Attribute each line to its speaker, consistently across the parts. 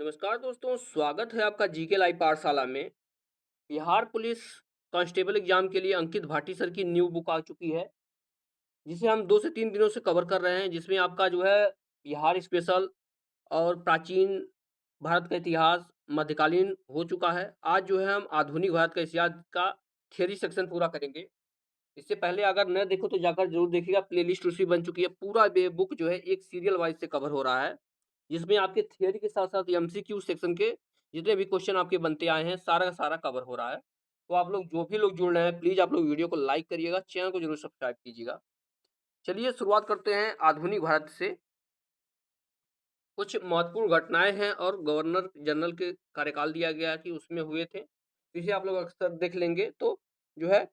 Speaker 1: नमस्कार दोस्तों, स्वागत है आपका जीके लाइव पाठशाला में। बिहार पुलिस कांस्टेबल एग्जाम के लिए अंकित भाटी सर की न्यू बुक आ चुकी है, जिसे हम 2 से 3 दिनों से कवर कर रहे हैं, जिसमें आपका जो है बिहार स्पेशल और प्राचीन भारत का इतिहास, मध्यकालीन हो चुका है। आज जो है हम आधुनिक भारत का इतिहास का थियरी सेक्शन पूरा करेंगे। इससे पहले अगर न देखो तो जाकर ज़रूर देखिएगा, प्लेलिस्ट उसकी बन चुकी है। पूरा बे बुक जो है एक सीरियल वाइज़ से कवर हो रहा है, जिसमें आपके थियरी के साथ-साथ एमसीक्यू सेक्शन के जितने भी क्वेश्चन आपके बनते आए हैं, सारा का सारा कवर हो रहा है। तो आप लोग जो भी लोग जुड़ रहे हैं, प्लीज़ आप लोग वीडियो को लाइक करिएगा, चैनल को ज़रूर सब्सक्राइब कीजिएगा। चलिए शुरुआत करते हैं आधुनिक भारत से। कुछ महत्वपूर्ण घटनाएँ हैं और गवर्नर जनरल के कार्यकाल दिया गया है कि उसमें हुए थे। इसे आप लोग अक्सर देख लेंगे तो जो है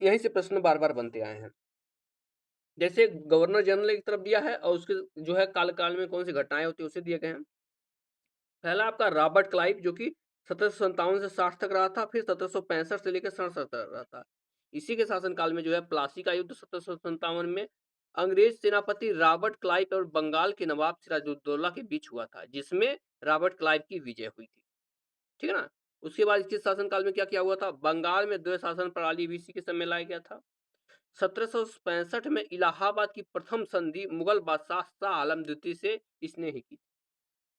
Speaker 1: यहीं से प्रश्न बार-बार बनते आए हैं। जैसे गवर्नर जनरल एक तरफ दिया है और उसके जो है काल-काल में कौन-सी घटनाएँ होती है उसे दिए गए हैं। पहला आपका रॉबर्ट क्लाइव जो कि 1757 से 60 तक रहा था, फिर 1765 से लेकर 67 तक रहा था। इसी के शासनकाल में जो है प्लासी का युद्ध 1757 में अंग्रेज सेनापति रॉबर्ट क्लाइव और बंगाल के नवाब सिराजुद्दौला के बीच हुआ था, जिसमें रॉबर्ट क्लाइव की विजय हुई थी। ठीक है ना? उसके बाद इसके शासनकाल में क्या-क्या हुआ था? बंगाल में द्वैत शासन प्रणाली भी इसी के समय लाया गया था। 1765 में इलाहाबाद की प्रथम संधि मुगल बादशाह शाह आलम द्वितीय से इसने ही की।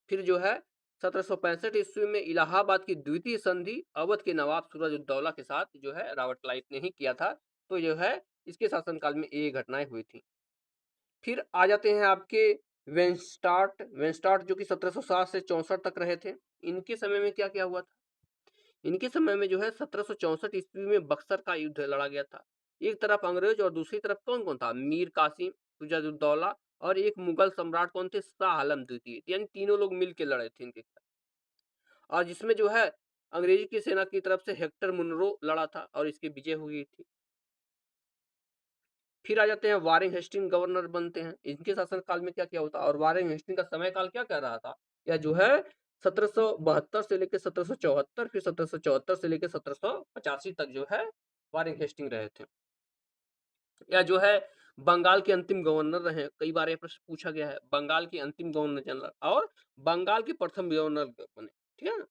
Speaker 1: फिर जो है 1765 ईस्वी में इलाहाबाद की द्वितीय संधि अवध के नवाब सूरजउद्दौला के साथ जो है रॉबर्ट क्लाइव ने ही किया था। तो जो है इसके शासनकाल में ये घटनाएं हुई थी। फिर आ जाते हैं आपके वेंस्टार्ट जो कि 1707 से 64 तक रहे थे। इनके समय में क्या-क्या हुआ था? इनके समय में जो है 1764 ईस्वी में बक्सर का युद्ध लड़ा गया था। एक तरफ अंग्रेज और दूसरी तरफ कौन-कौन था? मीर कासिम, शुजाउद्दौला और एक मुगल सम्राट कौन थे? शाह आलम द्वितीय। यानी तीनों लोग मिल के लड़े थे इनके खिलाफ। और जिसमें जो है अंग्रेजी की सेना की तरफ से हेक्टर मुनरो लड़ा था और इसकी विजय हुई थी। फिर आ जाते हैं वारेन हेस्टिंग गवर्नर बनते हैं। इनके शासनकाल में क्या-क्या होता है और वारेन हेस्टिंग का समय काल क्या कह रहा था? यह जो है 1772 से लेके 1774 फिर 1774 से लेके 1785 तक जो है वारेन हेस्टिंग रहे थे। या जो है बंगाल के अंतिम गवर्नर रहे। कई बार ये प्रश्न पूछा गया है। बंगाल के अंतिम गवर्नर जनरल और बंगाल के प्रथम गवर्नर बने। ठीक है ना?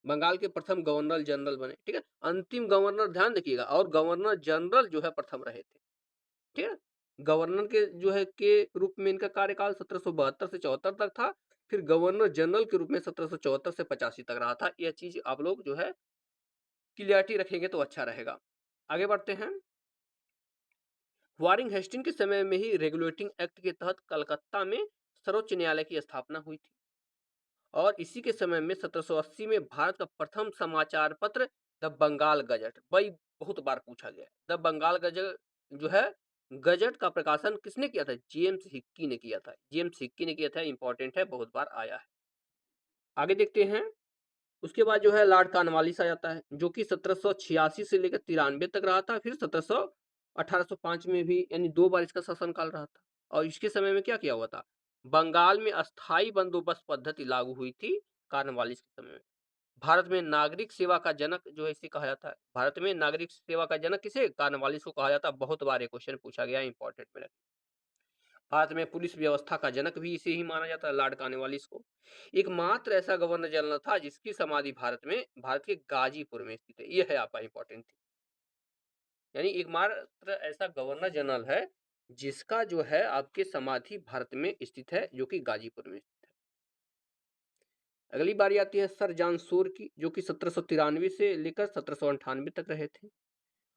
Speaker 1: बंगाल के प्रथम गवर्नर जनरल बने। ठीक है? अंतिम गवर्नर ध्यान रखिएगा और गवर्नर जनरल जो है प्रथम रहे थे। ठीक है? गवर्नर के जो है के रूप में इनका कार्यकाल 1772 से 74 तक था। फिर गवर्नर जनरल के रूप में 1774 से 85 तक रहा था। यह चीज़ आप लोग जो है क्लियरिटी रखेंगे तो अच्छा रहेगा। आगे बढ़ते हैं। वारिंग हेस्टिंग के समय में ही रेगुलेटिंग एक्ट के तहत कलकत्ता में सर्वोच्च न्यायालय की स्थापना हुई थी और इसी के समय में 1780 में भारत का प्रथम समाचार पत्र द बंगाल गजट भाई बहुत बार पूछा गया है। द बंगाल गजट जो है गजट का प्रकाशन किसने किया था? जेम्स हिक्की ने किया था। जेम्स हिक्की ने किया था। इंपॉर्टेंट है, बहुत बार आया है। आगे देखते हैं। उसके बाद जो है लॉर्ड कॉर्नवालिस आ जाता है, जो कि 1786 से लेकर 93 तक रहा था। फिर 1805 में भी यानी 2 बार इसका शासनकाल रहा था और इसके समय में क्या किया हुआ था? बंगाल में अस्थायी बंदोबस्त पद्धति लागू हुई थी कॉर्नवालिस के समय में। भारत में नागरिक सेवा का जनक जो है इसे कहा जाता है। भारत में नागरिक सेवा का जनक किसे? कॉर्नवालिस को कहा जाता है। बहुत बार ये क्वेश्चन पूछा गया है, इंपॉर्टेंट में रखिए। भारत में पुलिस व्यवस्था का जनक भी इसे ही माना जाता है, लॉर्ड कॉर्नवालिस को। एकमात्र ऐसा गवर्नर जनरल था जिसकी समाधि भारत के गाजीपुर में स्थित है। ये है आपका इंपॉर्टेंट थी। यानी एकमात्र ऐसा गवर्नर जनरल है जिसका जो है आपके समाधि भारत में स्थित है, जो कि गाजीपुर में स्थित है। अगली बारी आती है सर जॉन शोर की, जो कि 1793 से लेकर 1798 तक रहे थे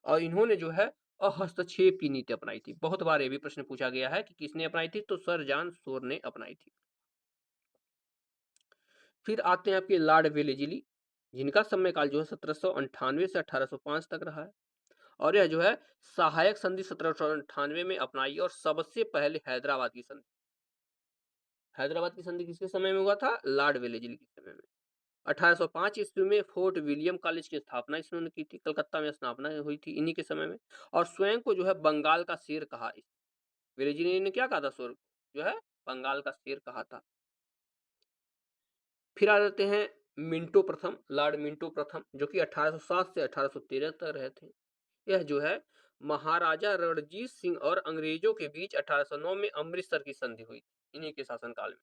Speaker 1: और इन्होंने जो है हस्तक्षेप की नीति अपनाई थी। बहुत बार ये भी प्रश्न पूछा गया है कि किसने अपनाई थी? तो सर जॉन शोर ने अपनाई थी। फिर आते हैं आपके लॉर्ड वेलेज़ली, जिनका समयकाल जो है 1798 से 1805 तक रहा है और यह जो है सहायक संधि 1798 में अपनाई और सबसे पहले हैदराबाद की संधि किसके समय में हुआ था? लॉर्ड वेलेज़ली के समय में। 1805 ईस्वी में फोर्ट विलियम कॉलेज की स्थापना इन्होंने की थी। कलकत्ता में स्थापना हुई थी इन्हीं के समय में और स्वयं को जो है बंगाल का शेर कहा। वेलेज़ली ने क्या कहा था? शेर जो है बंगाल का शेर कहा था। फिर आ जाते हैं मिंटो प्रथम, लॉर्ड मिंटो प्रथम, जो कि 1807 से 1813 तक रहे थे। यह जो है महाराजा रणजीत सिंह और अंग्रेजों के बीच 1809 में अमृतसर की संधि हुई थी इन्हीं के शासनकाल में।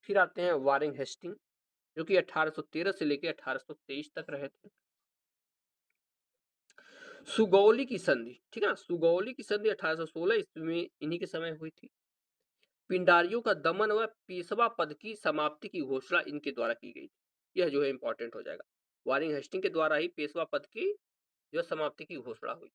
Speaker 1: फिर आते हैं वारेन हेस्टिंग, जो कि 1813 से लेकर 1823 तक रहे थे। सुगौली की संधि, ठीक है ना, सुगौली की संधि 1816 ईस्वी में इन्हीं के समय हुई थी। पिंडारियों का दमन व पेशवा पद की समाप्ति की घोषणा इनके द्वारा की गई थी। यह जो है इंपॉर्टेंट हो जाएगा। वारेन हेस्टिंग के द्वारा ही पेशवा पद की जो समाप्ति की घोषणा हुई।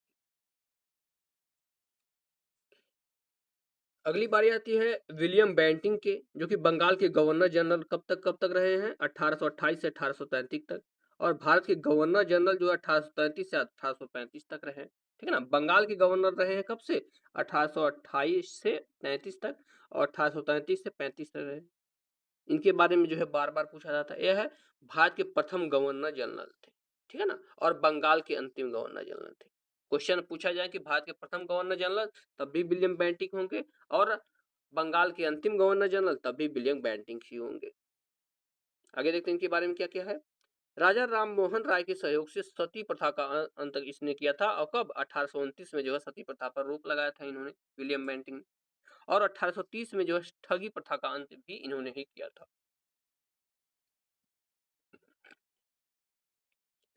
Speaker 1: अगली बारी आती है विलियम बेंटिंग के, जो कि बंगाल के गवर्नर जनरल कब तक रहे हैं, 1828 से 1833 तक। और भारत के गवर्नर जनरल जो है 1833 से 1835 तक रहे। ठीक है ना, बंगाल के गवर्नर रहे हैं कब से, 1828 से 33 तक, और 1833 से 35 तक रहे। इनके बारे में जो है बार बार पूछा जाता है। यह है भारत के प्रथम गवर्नर जनरल थे, ठीक है ना, और बंगाल के अंतिम गवर्नर जनरल थे। क्वेश्चन पूछा जाए कि भारत के प्रथम गवर्नर जनरल, तब भी विलियम बेंटिक होंगे, और बंगाल के अंतिम गवर्नर जनरल, तब भी विलियम बेंटिक ही होंगे। आगे देखते हैं इनके बारे में क्या क्या है। राजा राम मोहन राय के सहयोग से सती प्रथा का अंत इसने किया था, और कब, 1829 में जो है सती प्रथा पर रोक लगाया था इन्होंने, विलियम बेंटिक। और 1830 में जो है ठगी प्रथा का अंत भी इन्होंने ही किया था।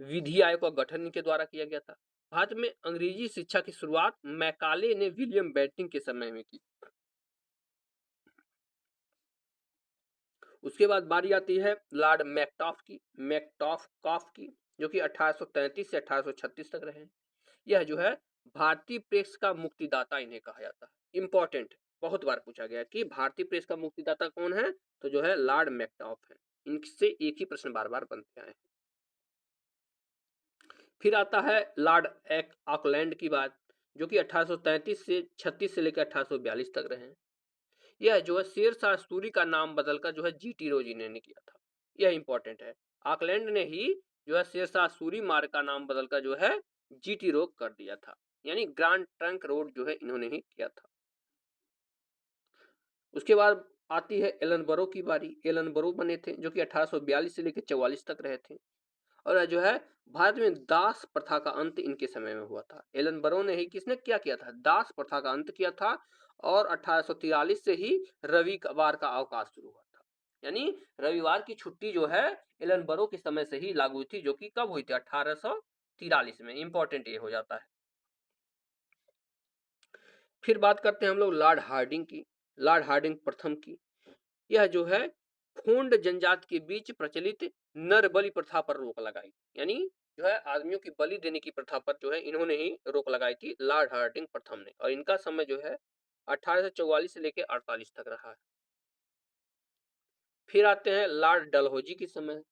Speaker 1: विधि आयोग का गठन इनके द्वारा किया गया था। भारत में अंग्रेजी शिक्षा की शुरुआत मैकाले ने विलियम बेंटिक के समय में की। उसके बाद बारी आती है लॉर्ड मैकटॉफ की, जो कि 1833 से 1836 तक रहे। यह जो है भारतीय प्रेस का मुक्तिदाता इन्हें कहा जाता है। इंपॉर्टेंट, बहुत बार पूछा गया कि भारतीय प्रेस का मुक्तिदाता कौन है, तो जो है लॉर्ड मैकटॉफ है। इनसे एक ही प्रश्न बार बार बनते आए। फिर आता है लॉर्ड ऑकलैंड की बात, जो कि 1833 से 36 से लेकर 1842 तक रहे। यह जो है शेरशाह सूरी का नाम बदलकर जो है जीटी रोज ने किया था। यह इंपॉर्टेंट है। ऑकलैंड ने ही जो है शेरशाह सूरी मार्ग का नाम बदलकर जो है जीटी रोड कर दिया था, यानी ग्रांड ट्रंक रोड जो है इन्होंने ही किया था। उसके बाद आती है एलन बरो की बारी। एलन बरो बने थे, जो कि 1842 से लेकर 44 तक रहे थे। और जो है भारत में दास प्रथा का अंत इनके समय में हुआ था। एलन बरो ने ही किसने क्या किया था, दास प्रथा का अंत किया था। और 1843 से ही रविवार का अवकाश शुरू हुआ था, यानी रविवार की छुट्टी जो है एलन बरो के समय से ही लागू हुई थी, जो कि कब हुई थी, 1843 में। इंपॉर्टेंट ये हो जाता है। फिर बात करते हैं हम लोग लॉर्ड हार्डिंग की, लॉर्ड हार्डिंग प्रथम की। यह जो है खोंड जनजाति के बीच प्रचलित नर बलि प्रथा पर रोक लगाई, यानी जो है आदमियों की बलि देने की प्रथा पर जो है इन्होंने ही रोक लगाई थी, लॉर्ड हार्डिंग प्रथम ने। और इनका समय जो है 1844 से लेकर 48 तक रहा है। फिर आते हैं लॉर्ड डलहौजी के समय।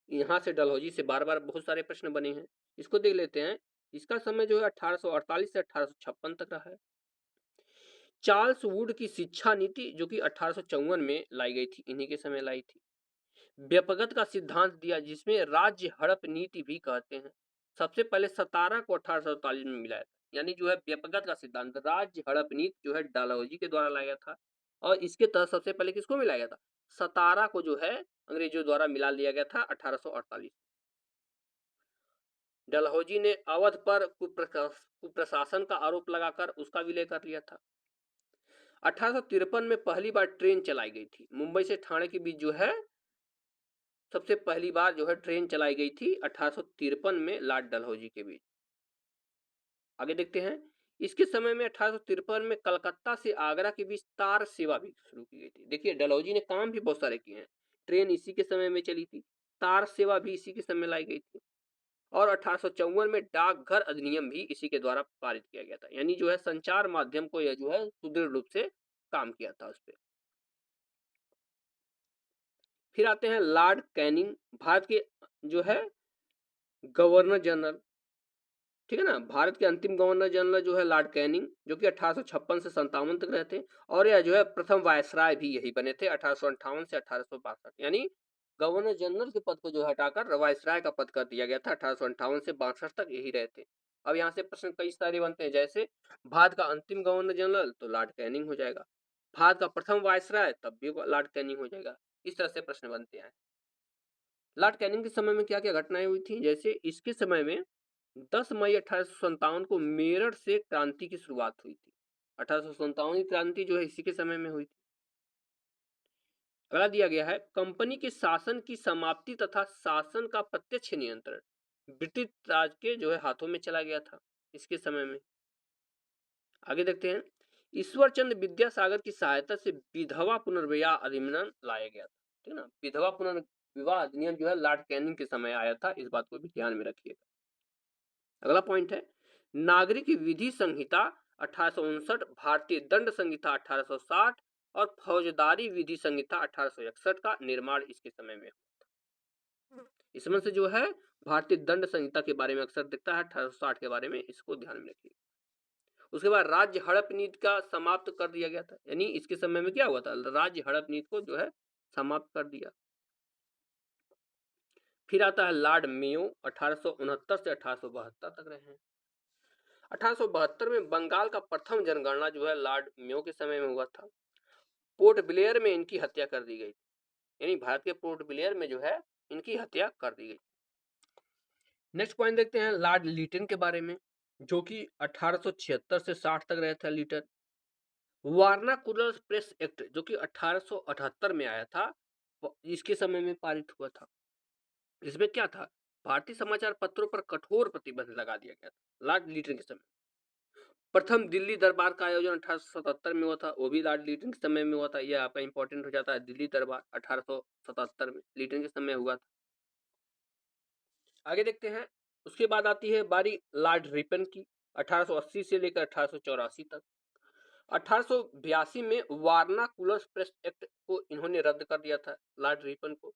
Speaker 1: यहाँ से डलहौजी से बार बार बहुत सारे प्रश्न बने हैं, इसको देख लेते हैं। इसका समय जो है 1848 से 1856 तक रहा है। चार्ल्स वुड की शिक्षा नीति, जो कि 1854 में लाई गई थी, इन्हीं के समय लाई थी। व्यपगत का सिद्धांत दिया, जिसमें राज्य हड़प नीति भी कहते हैं। सबसे पहले सतारा को 1847 में मिलाया था, यानी जो है व्यपगत का सिद्धांत, राज्य हड़प नीति जो है डालहौजी के द्वारा लाया था। और इसके तहत सबसे पहले किसको मिलाया गया था, सतारा को जो है अंग्रेजों द्वारा मिला लिया गया था 1848। डलहौजी ने अवध पर कुप्रशासन का आरोप लगाकर उसका विलय कर लिया था। 1853 में पहली बार ट्रेन चलाई गई थी, मुंबई से ठाणे के बीच जो है सबसे पहली बार जो है ट्रेन चलाई गई थी 1853 में लॉर्ड डलहौजी के बीच। आगे देखते हैं। इसके समय में 1853 में कलकत्ता से आगरा के बीच तार सेवा भी शुरू की गई थी। देखिए डलहौजी ने काम भी बहुत सारे किए हैं। ट्रेन इसी के समय में चली थी, तार सेवा भी इसी के समय लाई गई थी। और 1854 में डाकघर अधिनियम भी इसी के द्वारा पारित किया गया था, यानी जो है संचार माध्यम को यह जो है सुदृढ़ रूप से काम किया था उस पर। फिर आते हैं लॉर्ड कैनिंग, भारत के जो है गवर्नर जनरल, ठीक है ना, भारत के अंतिम गवर्नर जनरल जो है लॉर्ड कैनिंग, जो कि 1856 से 57 तक रहते। और यह जो है प्रथम वायसराय भी यही बने थे 1858 से 1862, यानी गवर्नर जनरल के पद को जो हटाकर वायसराय का पद कर दिया गया था 1858 से 62 तक यही रहते। अब यहाँ से प्रश्न कई सारे बनते हैं, जैसे भारत का अंतिम गवर्नर जनरल तो लॉर्ड कैनिंग हो जाएगा, भारत का प्रथम वायसराय तब भी लॉर्ड कैनिंग हो जाएगा। इस तरह से प्रश्न बनते हैं। लॉर्ड कैनिंग के समय में क्या क्या घटनाएं हुई थी, जैसे इसके समय में 10 मई 1857 को मेरठ से क्रांति की शुरुआत हुई थी। 1857 की क्रांति जो है इसी के समय में हुई थी। अगला दिया गया है, कंपनी के शासन की समाप्ति तथा शासन का प्रत्यक्ष नियंत्रण ब्रिटिश राज के जो है हाथों में चला गया था इसके समय में। आगे देखते हैं, ईश्वर चंद्र विद्यासागर की सहायता से विधवा पुनर्विवाह अधिनियम लाया गया था। ठीक है ना, विधवा पुनर्विवाह अधिनियम जो है लॉर्ड कैनिंग के समय आया था, इस बात को भी ध्यान में रखिएगा। अगला पॉइंट है, नागरिक विधि संहिता 1859, भारतीय दंड संहिता 1860 और फौजदारी विधि संहिता 1861 का निर्माण इसके समय में हुआ था। इसमें से जो है भारतीय दंड संहिता के बारे में अक्सर दिखता है 1860 के बारे में, इसको ध्यान में रखिए। उसके बाद राज्य हड़प नीति का समाप्त कर दिया गया था, यानी इसके समय में क्या हुआ था, राज्य हड़प नीति को जो है समाप्त कर दिया। फिर आता है लॉर्ड मेयो, 1869 से 1872 तक रहे हैं। 1872 में बंगाल का प्रथम जनगणना जो है लॉर्ड मेयो के समय में हुआ था। पोर्ट ब्लेयर में इनकी हत्या कर दी गई, यानी भारत के पोर्ट ब्लेयर में जो है इनकी हत्या कर दी गई। नेक्स्ट पॉइंट देखते हैं लॉर्ड लीटन के बारे में, जो कि 1876 से 60 तक रहे थे लीटन। वार्नाकुलर प्रेस एक्ट जो कि 1878 में आया था, इसके समय में पारित हुआ था। इसमें क्या था, भारतीय समाचार पत्रों पर कठोर प्रतिबंध लगा दिया गया था लॉर्ड लीटन के समय। प्रथम दिल्ली दरबार का आयोजन 1877 में हुआ था, वो भी लॉर्ड लीटन के समय में हुआ था। यह आपका इंपॉर्टेंट हो जाता है, दिल्ली दरबार 1877 में लीटन के समय हुआ था। आगे देखते हैं, उसके बाद आती है बारी लॉर्ड रिपन की, 1880 से लेकर 1884 तक। 1882 में वार्नाकुलर प्रेस एक्ट को इन्होंने रद्द कर दिया था लॉर्ड रिपन को।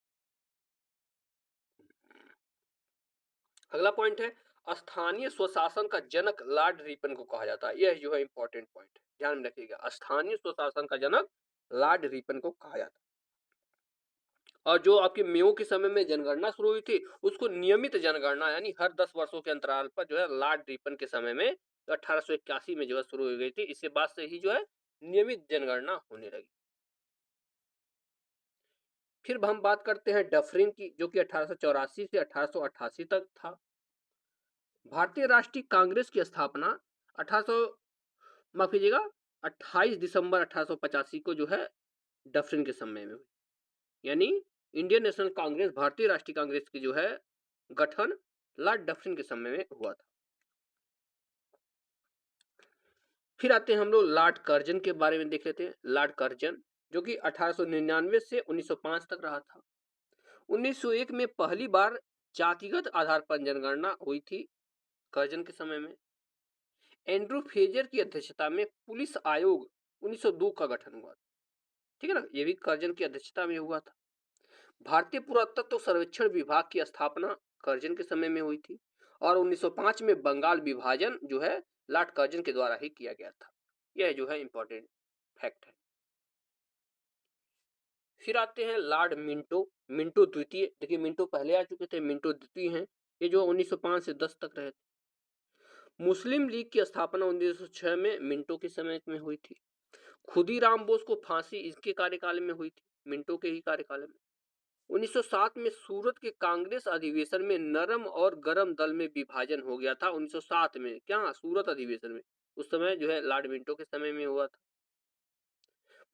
Speaker 1: अगला पॉइंट है, स्थानीय स्वशासन का जनक लॉर्ड रिपन को कहा जाता है। यह जो है इंपॉर्टेंट पॉइंट है, ध्यान में रखिएगा, स्थानीय स्वशासन का जनक लॉर्ड रिपन को कहा जाता है। और जो आपके मेयो के समय में जनगणना शुरू हुई थी, उसको नियमित जनगणना यानी हर 10 वर्षों के अंतराल पर जो है लॉर्ड रिपन के समय में 1881 में जो है शुरू हो गई थी। इसके बाद से ही जो है नियमित जनगणना होने लगी। फिर हम बात करते हैं डफरिन की, जो कि 1884 से 1888 तक था। भारतीय राष्ट्रीय कांग्रेस की स्थापना 1800 माफ कीजिएगा 28 दिसंबर 1885 को जो है डफरिन के समय में हुई, यानी इंडियन नेशनल कांग्रेस, भारतीय राष्ट्रीय कांग्रेस की जो है गठन लॉर्ड डफरिन के समय में हुआ था। फिर आते हैं हम लोग लॉर्ड कर्जन के बारे में देख लेते हैं। लॉर्ड कर्जन जो कि 1899 से 1905 तक रहा था। 1901 में पहली बार जातिगत आधार पर जनगणना हुई थी कर्जन के समय में। एंड्रू फ्रेजर की अध्यक्षता में पुलिस आयोग 1902 का गठन हुआ था। ठीक है ना, ये भी कर्जन की अध्यक्षता में हुआ था। भारतीय पुरातत्व सर्वेक्षण विभाग की स्थापना कर्जन के समय में हुई थी और 1905 में बंगाल विभाजन जो है लॉर्ड कर्जन के द्वारा ही किया गया था। यह जो है इंपॉर्टेंट फैक्ट है। फिर आते हैं लॉर्ड मिंटो, मिंटो द्वितीय। देखिए मिंटो पहले आ चुके थे, मिंटो द्वितीय हैं, ये जो 1905 से 10 तक रहे थे। मुस्लिम लीग की स्थापना 1906 में मिंटो के समय में हुई थी। खुदीराम बोस को फांसी इसके कार्यकाल में हुई थी, मिंटो के ही कार्यकाल में। 1907 में सूरत के कांग्रेस अधिवेशन में नरम और गरम दल में विभाजन हो गया था। 1907 में क्या, सूरत अधिवेशन में, उस समय जो है लॉर्ड मिंटो के समय में हुआ था।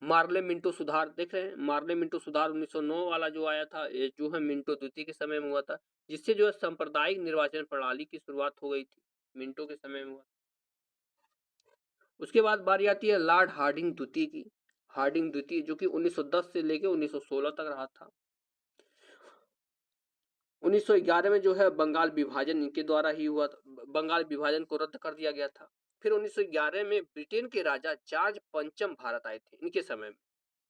Speaker 1: मार्ले मिंटो सुधार देख रहे हैं, मार्ले मिंटो सुधार 1909 वाला जो आया था, ये जो है मिंटो द्वितीय के समय में हुआ था, जिससे जो है सांप्रदायिक निर्वाचन प्रणाली की शुरुआत हो गई थी, मिंटो के समय में हुआ। उसके बाद बारी आती है लॉर्ड हार्डिंग द्वितीय की। हार्डिंग द्वितीय जो कि 1910 से लेकर 1916 तक रहा था। 1911 में जो है बंगाल विभाजन इनके द्वारा ही हुआ था, बंगाल विभाजन को रद्द कर दिया गया था। फिर 1911 में ब्रिटेन के राजा जॉर्ज पंचम भारत आए थे इनके समय में,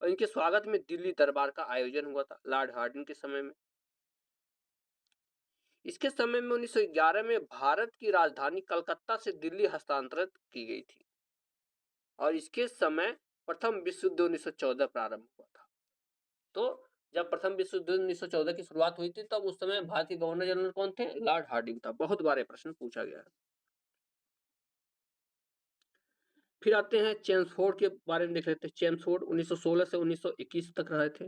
Speaker 1: और इनके स्वागत में दिल्ली दरबार का आयोजन हुआ था लॉर्ड हार्डिंग के समय में। इसके समय में 1911 में भारत की राजधानी कलकत्ता से दिल्ली हस्तांतरित की गई थी और इसके समय प्रथम विश्व युद्ध 1914 प्रारंभ हुआ था। तो जब प्रथम विश्व युद्ध 1914 की शुरुआत हुई थी, तब उस समय भारत के गवर्नर जनरल कौन थे, लॉर्ड हार्डिंग था। बहुत बार प्रश्न पूछा गया है। फिर आते हैं चेम्सफोर्ड के बारे में देख लेते हैं। चेम्सफोर्ड 1916 से 1921 तक रहे थे।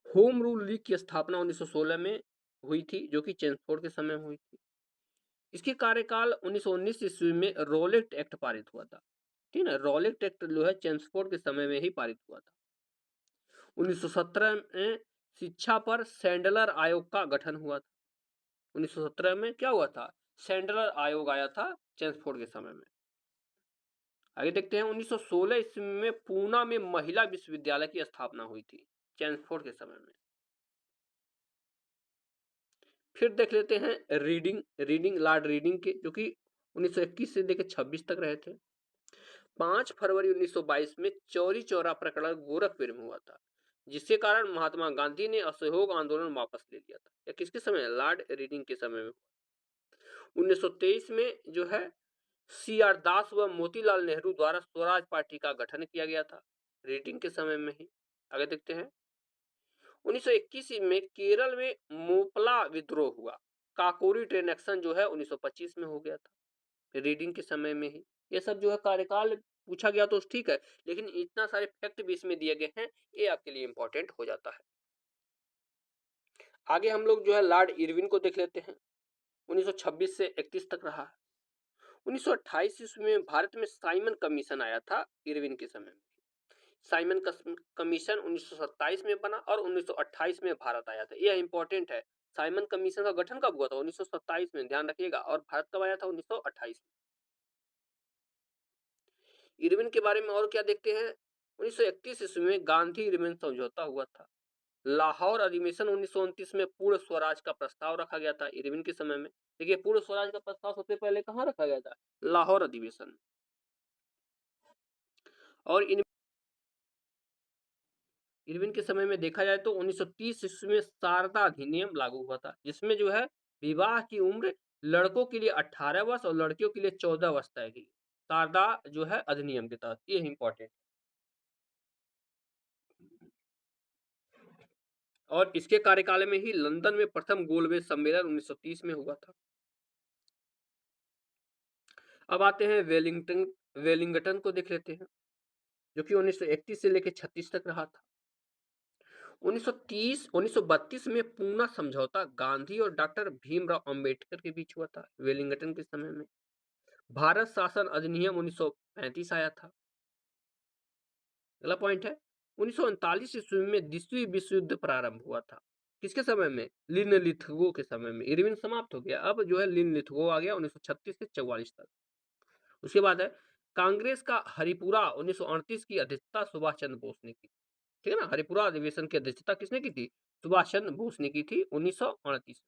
Speaker 1: होम रूल लीग की स्थापना 1916 में हुई थी, जो कि चेम्सफोर्ड के समय हुई थी। इसके कार्यकाल 1919 ईस्वी में रोलेट एक्ट पारित हुआ था। ठीक है, रोलेट एक्ट जो है चेम्सफोर्ड के समय में ही पारित हुआ था। 1917 में शिक्षा पर सैंडलर आयोग का गठन हुआ था। 1917 में क्या हुआ था? सैंडलर आयोग आया था चेम्सफोर्ड के समय में। आगे देखते हैं 1916 ईस्वी में पूना में महिला विश्वविद्यालय की स्थापना हुई थी चेम्सफोर्ड के समय में। फिर देख लेते हैं रीडिंग लॉर्ड रीडिंग के, जो कि 1921 से लेकर 26 तक रहे थे। 5 फरवरी 1922 में चौरी चौरा प्रकरण गोरखपुर में हुआ था, जिसके कारण महात्मा गांधी ने असहयोग आंदोलन वापस ले लिया था। या किसके समय? लॉर्ड रीडिंग के समय में। 1923 में जो है सी आर दास व मोतीलाल नेहरू द्वारा स्वराज पार्टी का गठन किया गया था, रीडिंग के समय में ही। आगे देखते हैं 1921 में केरल में मोपला विद्रोह हुआ। काकोरी ट्रेन एक्शन जो है 1925 में हो गया था, रीडिंग के समय में ही। ये सब जो है कार्यकाल पूछा गया तो ठीक है, लेकिन इतना सारे फैक्ट भी इसमें दिए गए हैं, ये आपके लिए इंपॉर्टेंट हो जाता है। आगे हम लोग जो है लॉर्ड इरविन को देख लेते हैं। 1926 से 31 तक रहा। 1928 ईस्वी में भारत में साइमन कमीशन आया था इरविन के समय में। साइमन कमीशन 1927 में बना और 1928 में भारत आया था। यह इंपॉर्टेंट है। साइमन कमीशन का गठन कब हुआ था? 1927 में, ध्यान रखिएगा। और भारत कब आया था? 1928 में। इरविन के बारे में और क्या देखते हैं? 1931 ईस्वी में गांधी इरविन समझौता हुआ था। लाहौर अधिवेशन 1929 में पूर्ण स्वराज का प्रस्ताव रखा गया था इरविन के समय में। देखिए, पूर्ण स्वराज का प्रस्ताव सबसे पहले कहाँ रखा गया था? लाहौर अधिवेशन। और इरविन के समय में देखा जाए तो 1930 ईस्वी में शारदा अधिनियम लागू हुआ था, जिसमें जो है विवाह की उम्र लड़कों के लिए 18 वर्ष और लड़कियों के लिए 14 वर्ष तय की। शारदा जो है अधिनियम के तहत, ये इंपॉर्टेंट। और इसके कार्यकाल में ही लंदन में प्रथम गोलमेज सम्मेलन 1930 में हुआ था। अब आते हैं वेलिंगटन को देख लेते हैं, जो कि 1931 से लेकर 36 तक रहा था। 1932 में पूना समझौता गांधी और डॉक्टर भीमराव अंबेडकर के बीच हुआ था वेलिंगटन के समय में। भारत शासन अधिनियम 1935 आया था। अगला पॉइंट है 1939 ईस्वी में द्वितीय विश्व युद्ध प्रारंभ हुआ था। किसके समय में? लिनलिथगो के समय में। इरविन समाप्त हो गया, अब जो है लिनलिथगो आ गया 1936 से 44 तक। उसके बाद है कांग्रेस का हरिपुरा 1938 की अध्यक्षता सुभाष चंद्र बोस ने की। ठीक है ना? हरिपुरा अधिवेशन की अध्यक्षता किसने की थी? सुभाष चंद्र बोस ने की थी 1938।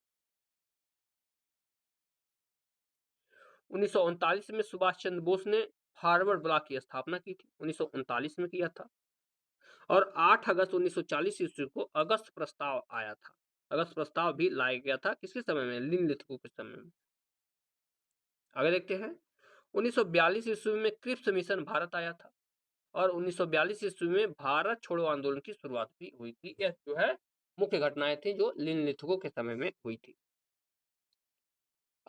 Speaker 1: 1939 में सुभाष चंद्र बोस ने फॉरवर्ड ब्लॉक की स्थापना की थी, 1939 में किया था। और 8 अगस्त 1940 ईस्वी को अगस्त प्रस्ताव आया था। अगस्त प्रस्ताव भी लाया गया था किसके समय में? लिनलिथगो के समय में। आगे देखते हैं 1942 ईस्वी में क्रिप्स मिशन भारत आया था और 1942 ईस्वी में भारत छोड़ो आंदोलन की शुरुआत भी हुई थी। यह जो है मुख्य घटनाएं थी जो लिनलिथगो के समय में हुई थी।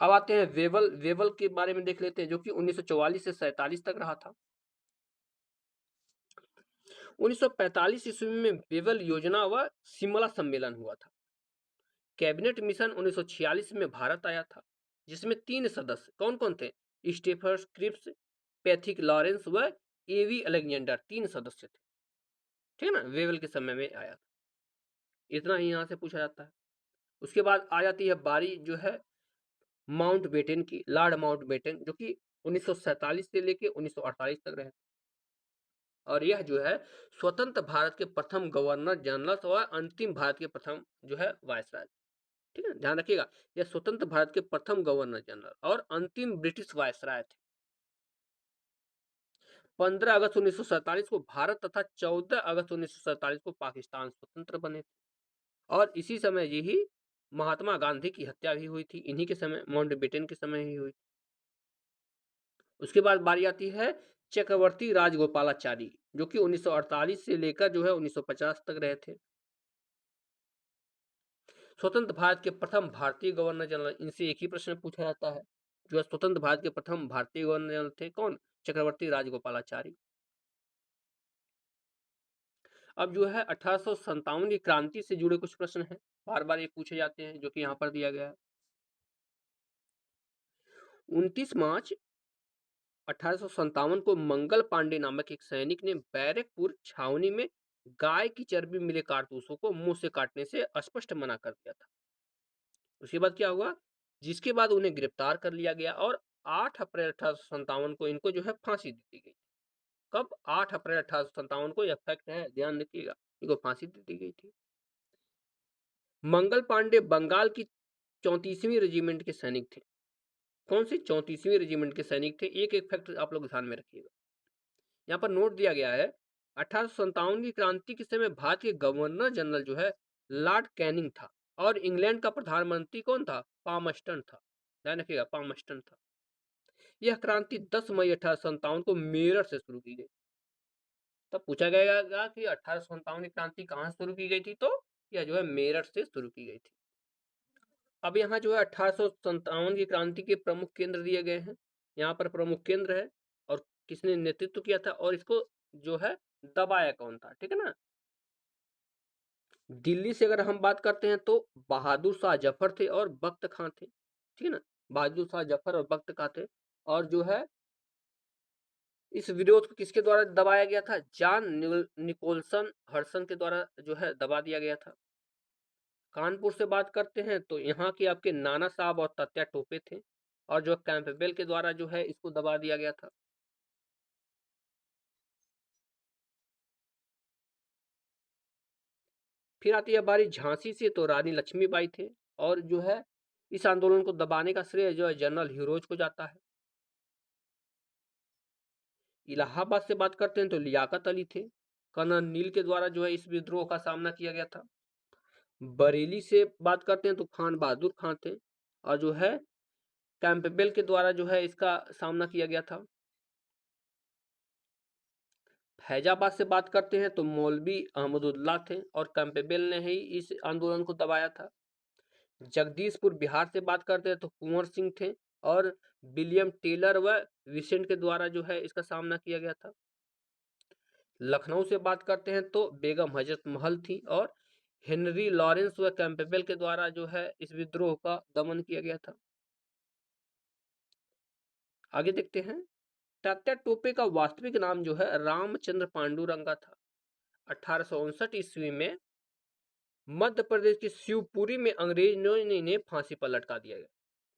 Speaker 1: अब आते हैं वेवल के बारे में देख लेते हैं, जो कि 1944 से 47 तक रहा था। 1945 ईस्वी में वेवल योजना व शिमला सम्मेलन हुआ था। कैबिनेट मिशन 1946 में भारत आया था, जिसमें 3 सदस्य कौन कौन थे? स्टीफन क्रिप्स, पैथिक लॉरेंस व एवी अलेक्जेंडर, 3 सदस्य थे। ठीक है ना? वेवल के समय में आया था। इतना ही यहाँ से पूछा जाता है। उसके बाद आ जाती है बारी जो है माउंटबेटन की, लॉर्ड माउंटबेटन, जो कि 1947 से लेके 1948 तक रहे। और यह जो है स्वतंत्र भारत के प्रथम गवर्नर जनरल और अंतिम भारत के प्रथम जो है वायसराय। ठीक है, ध्यान रखिएगा, यह स्वतंत्र भारत के प्रथम गवर्नर जनरल और अंतिम ब्रिटिश वायसराय थे। 15 अगस्त 1947 को भारत तथा 14 अगस्त 1947 को पाकिस्तान स्वतंत्र बने थे। और इसी समय यही महात्मा गांधी की हत्या भी हुई थी, इन्हीं के समय, माउंटबेटन के समय ही हुई। उसके बाद बारी आती है चक्रवर्ती राजगोपालाचारी, जो कि 1948 से लेकर जो है 1950 तक रहे थे। स्वतंत्र भारत के प्रथम भारतीय गवर्नर जनरल, इनसे एक ही प्रश्न पूछा जाता है। जो है स्वतंत्र भारत के प्रथम भारतीय गवर्नर जनरल थे कौन? चक्रवर्ती राजगोपालाचारी। अब जो है 1857 की क्रांति से जुड़े कुछ प्रश्न हैं, बार बार ये पूछे जाते हैं, जो कि यहाँ पर दिया गया है। 29 मार्च 1857 को मंगल पांडे नामक एक सैनिक ने बैरकपुर छावनी में गाय की चर्बी मिले कारतूसों को मुंह से काटने से स्पष्ट मना कर दिया था। उसके बाद क्या हुआ, जिसके बाद उन्हें गिरफ्तार कर लिया गया और 8 अप्रैल 1857 को इनको जो है फांसी दे दी गई। कब? 8 अप्रैल 1857 को, यह फैक्ट है, ध्यान रखिएगा, इनको फांसी दे दी गई थी। मंगल पांडे बंगाल की 34वीं रेजिमेंट के सैनिक थे। कौन सी 34वीं रेजिमेंट के सैनिक थे? एक एक फैक्ट आप लोग ध्यान में रखिएगा। यहाँ पर नोट दिया गया है, 1857 की क्रांति के समय भारत के गवर्नर जनरल जो है लॉर्ड कैनिंग था और इंग्लैंड का प्रधानमंत्री कौन था? पामस्टन था। ध्यान रखिएगा, पामस्टन था। यह क्रांति 10 मई 1857 को मेरठ से शुरू की गई। तब पूछा गया कि 1857 की क्रांति कहाँ से शुरू की गई थी, तो यह जो है मेरठ से शुरू की गई थी। अब यहाँ जो है 1857 की क्रांति के प्रमुख केंद्र दिए गए हैं। यहाँ पर प्रमुख केंद्र है और किसने नेतृत्व किया था और इसको जो है दबाया कौन था, ठीक है ना। दिल्ली से अगर हम बात करते हैं तो बहादुर शाह जफर थे और बख्त खां थे, ठीक है ना। बहादुर शाह जफर और बख्त खां थे। और जो है इस विरोध को किसके द्वारा दबाया गया था? जॉन निकोलसन हडसन के द्वारा जो है दबा दिया गया था। कानपुर से बात करते हैं तो यहाँ के आपके नाना साहब और तात्या टोपे थे और जो कैंपबेल के द्वारा जो है इसको दबा दिया गया था। फिर आती है बारी झांसी से, तो रानी लक्ष्मीबाई थे और जो है इस आंदोलन को दबाने का श्रेय जो है जनरल हीरोज को जाता है। इलाहाबाद से बात करते हैं तो लियाकत अली थे। कर्नल नील के द्वारा जो है इस विद्रोह का सामना किया गया था। बरेली से बात करते हैं तो खान बहादुर खान थे और जो है कैंपबेल के द्वारा जो है इसका सामना किया गया था। फैजाबाद से बात करते हैं तो मौलवी अहमदुल्ला थे और कैंपबेल ने ही इस आंदोलन को दबाया था। जगदीशपुर बिहार से बात करते हैं तो कुंवर सिंह थे और विलियम टेलर व विसेंट के द्वारा जो है इसका सामना किया गया था। लखनऊ से बात करते हैं तो बेगम हजरत महल थी और हेनरी लॉरेंस व कैंपबेल के द्वारा जो है इस विद्रोह का दमन किया गया था। आगे देखते हैं, तात्या टोपे का वास्तविक नाम जो है रामचंद्र पांडुरंगा था। 1859 ईस्वी में मध्य प्रदेश के शिवपुरी में अंग्रेजों ने इन्हें फांसी पर लटका दिया गया।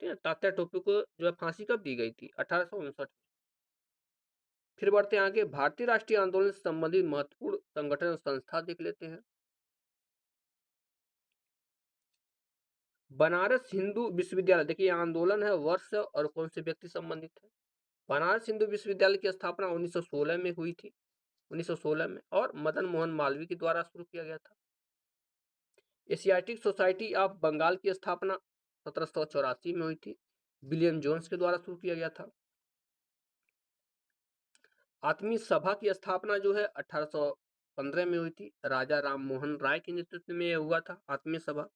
Speaker 1: ठीक है, तात्या टोपे को जो है फांसी कब दी गई थी? 1859। फिर बढ़ते हैं आगे, भारतीय राष्ट्रीय आंदोलन से संबंधित महत्वपूर्ण संगठन और संस्था देख लेते हैं। बनारस हिंदू विश्वविद्यालय, देखिए आंदोलन है, वर्ष और कौन से व्यक्ति संबंधित है। बनारस हिंदू विश्वविद्यालय की स्थापना 1916 में हुई थी, 1916 में, और मदन मोहन मालवीय के द्वारा शुरू किया गया था। एशियाटिक सोसाइटी ऑफ बंगाल की स्थापना 1784 में हुई थी, विलियम जोन्स के द्वारा शुरू किया गया था। आत्मीय सभा की स्थापना जो है 1815 में हुई थी, राजा राम मोहन राय के नेतृत्व में यह हुआ था आत्मीय सभा।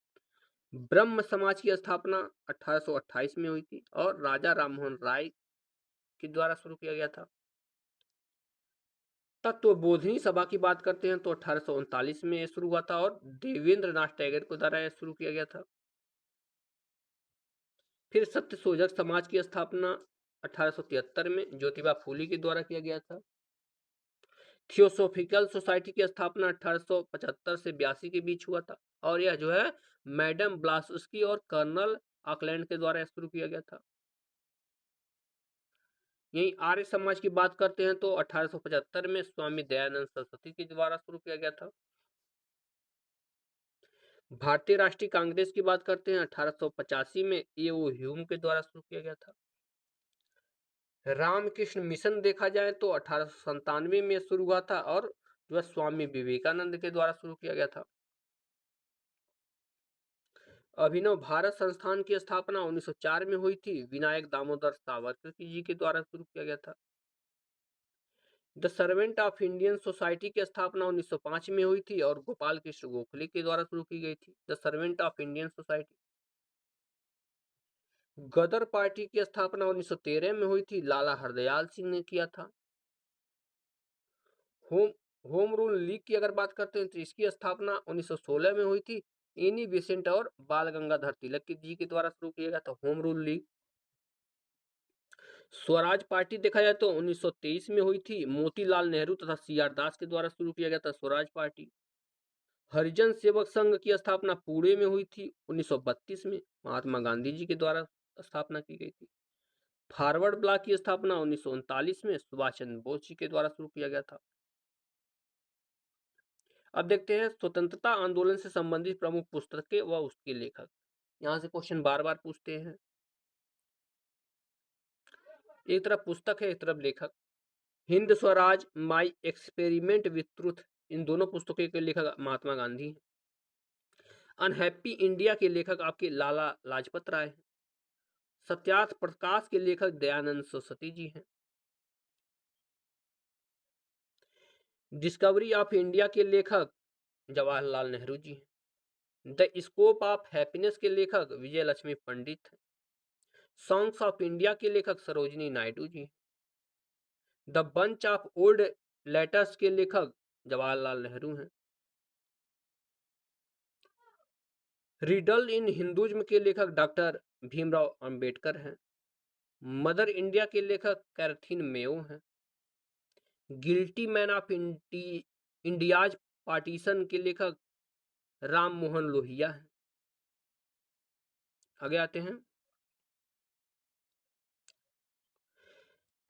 Speaker 1: ब्रह्म समाज की स्थापना 1828 में हुई थी और राजा राम मोहन राय के द्वारा शुरू किया गया था। तत्वबोधिनी सभा की बात करते हैं तो 1839 में यह शुरू हुआ था और देवेंद्र नाथ टैगोर के द्वारा यह शुरू किया गया था। फिर सत्य शोधक समाज की स्थापना 1873 में ज्योतिबा फूले के द्वारा किया गया था। थियोसोफिकल सोसाइटी की स्थापना 1875 से 82 के बीच हुआ था और यह जो है मैडम ब्लास्की और कर्नल ऑकलैंड के द्वारा शुरू किया गया था। यही आर्य समाज की बात करते हैं तो 1875 में स्वामी दयानंद सरस्वती के द्वारा शुरू किया गया था। भारतीय राष्ट्रीय कांग्रेस की बात करते हैं 1885 में ए.ओ. ह्यूम के द्वारा शुरू किया गया था। रामकृष्ण मिशन देखा जाए तो 1897 में शुरू हुआ था और जो है स्वामी विवेकानंद के द्वारा शुरू किया गया था। अभिनव भारत संस्थान की स्थापना 1904 में हुई थी, विनायक दामोदर सावरकर जी के द्वारा शुरू किया गया था। The Servant of Indian society की स्थापना 1905 में हुई थी और गोपाल कृष्ण गोखले के द्वारा शुरू की गई थी, the Servant of Indian Society. Ghadar Party की स्थापना 1913 में हुई थी, लाला हरदयाल सिंह ने किया था। होम होम रूल लीग की अगर बात करते हैं तो इसकी स्थापना 1916 में हुई थी, एनी बेसेंट और बाल गंगाधर तिलक जी के द्वारा शुरू किया गया था home rule league. Swaraj party देखा जाए तो 1923 में हुई थी, मोतीलाल नेहरू तथा सी आर दास के द्वारा शुरू किया गया था स्वराज पार्टी। हरिजन सेवक संघ की स्थापना पुणे में हुई थी 1932 में, महात्मा गांधी जी के द्वारा स्थापना की गई थी। फॉरवर्ड ब्लॉक की स्थापना 1939 में सुभाष चंद्र बोस जी के द्वारा शुरू किया गया था। अब देखते हैं स्वतंत्रता आंदोलन से संबंधित प्रमुख पुस्तकें व उसके लेखक। यहाँ से क्वेश्चन बार बार पूछते हैं, एक तरफ पुस्तक है एक तरफ लेखक। Hind Swaraj, my experiment with truth, इन दोनों पुस्तकों के लेखक महात्मा गांधी हैं। अनहैप्पी इंडिया के लेखक आपके लाला लाजपत राय हैं। सत्यार्थ प्रकाश के लेखक दयानंद सरस्वती जी हैं। डिस्कवरी ऑफ इंडिया के लेखक जवाहरलाल नेहरू जी हैं। द स्कोप ऑफ हैप्पीनेस के लेखक विजय लक्ष्मी पंडित हैं। सॉन्ग्स ऑफ इंडिया के लेखक सरोजिनी नायडू जी हैं। The bunch of old letters के लेखक जवाहरलाल नेहरू हैं। रिडल इन हिंदुज्म के लेखक डॉक्टर भीमराव अंबेडकर हैं। मदर इंडिया के लेखक कैथरीन मेयो हैं। Guilty man of India's partition के लेखक राम मोहन लोहिया हैं। आगे आते हैं,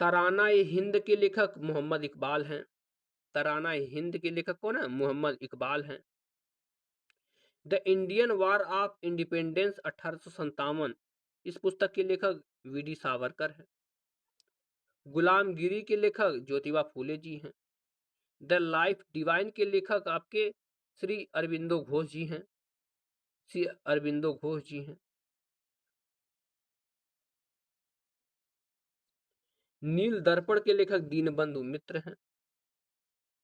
Speaker 1: तराना ए हिंद के लेखक मोहम्मद इकबाल हैं। तराना ए हिंद के लेखक कौन है? मोहम्मद इकबाल हैं। The Indian war of independence 1857, इस पुस्तक के लेखक वी.डी. सावरकर हैं। गुलामगिरी के लेखक ज्योतिबा फूले जी हैं। द लाइफ डिवाइन के लेखक आपके श्री अरविंदो घोष जी हैं। श्री अरविंदो घोष जी हैं। नील दर्पण के लेखक दीनबंधु मित्र हैं।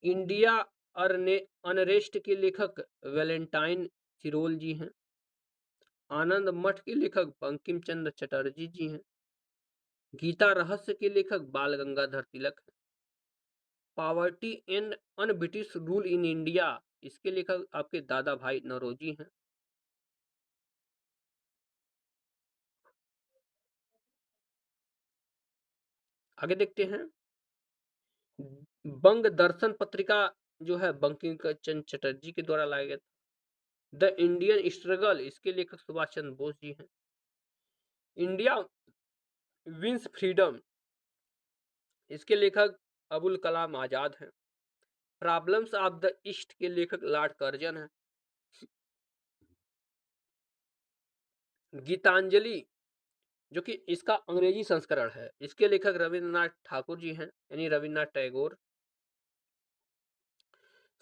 Speaker 1: इंडिया अनरेस्ट के लेखक वैलेंटाइन सिरोल जी हैं। आनंद मठ के लेखक बंकिम चंद्र चटर्जी जी हैं। गीता रहस्य के लेखक बाल गंगाधर तिलक हैं। Poverty and un British rule in India, इसके लेखक आपके दादा भाई नौरोजी हैं। आगे देखते हैं, बंग दर्शन पत्रिका जो है बंकिम चंद्र चटर्जी के द्वारा लाया गया था। द इंडियन स्ट्रगल, इसके लेखक सुभाष चंद्र बोस जी हैं। इंडिया विंस फ्रीडम, इसके लेखक अबुल कलाम आजाद हैं। प्रॉब्लम्स ऑफ द ईस्ट के लेखक लॉर्ड कर्जन हैं। गीतांजलि जो कि इसका अंग्रेजी संस्करण है, इसके लेखक रविंद्रनाथ ठाकुर जी हैं, यानी रविन्द्रनाथ टैगोर।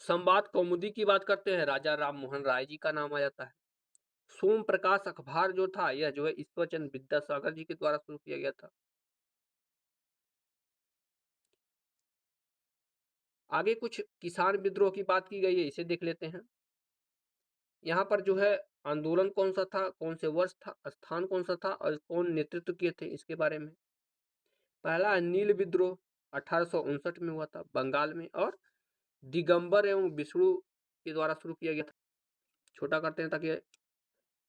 Speaker 1: संवाद कौमुदी की बात करते हैं, राजा राम मोहन राय जी का नाम आ जाता है। सोम प्रकाश अखबार जो था, यह जो है ईश्वरचंद विद्यासागर जी के द्वारा शुरू किया गया था। आगे कुछ किसान विद्रोह की बात की गई है, इसे देख लेते हैं। यहाँ पर जो है आंदोलन कौन सा था, कौन से वर्ष था, स्थान कौन सा था और कौन नेतृत्व किए थे, इसके बारे में। पहला नील विद्रोह 1859 में हुआ था बंगाल में, और दिगंबर एवं विष्णु के द्वारा शुरू किया गया था। छोटा करते हैं ताकि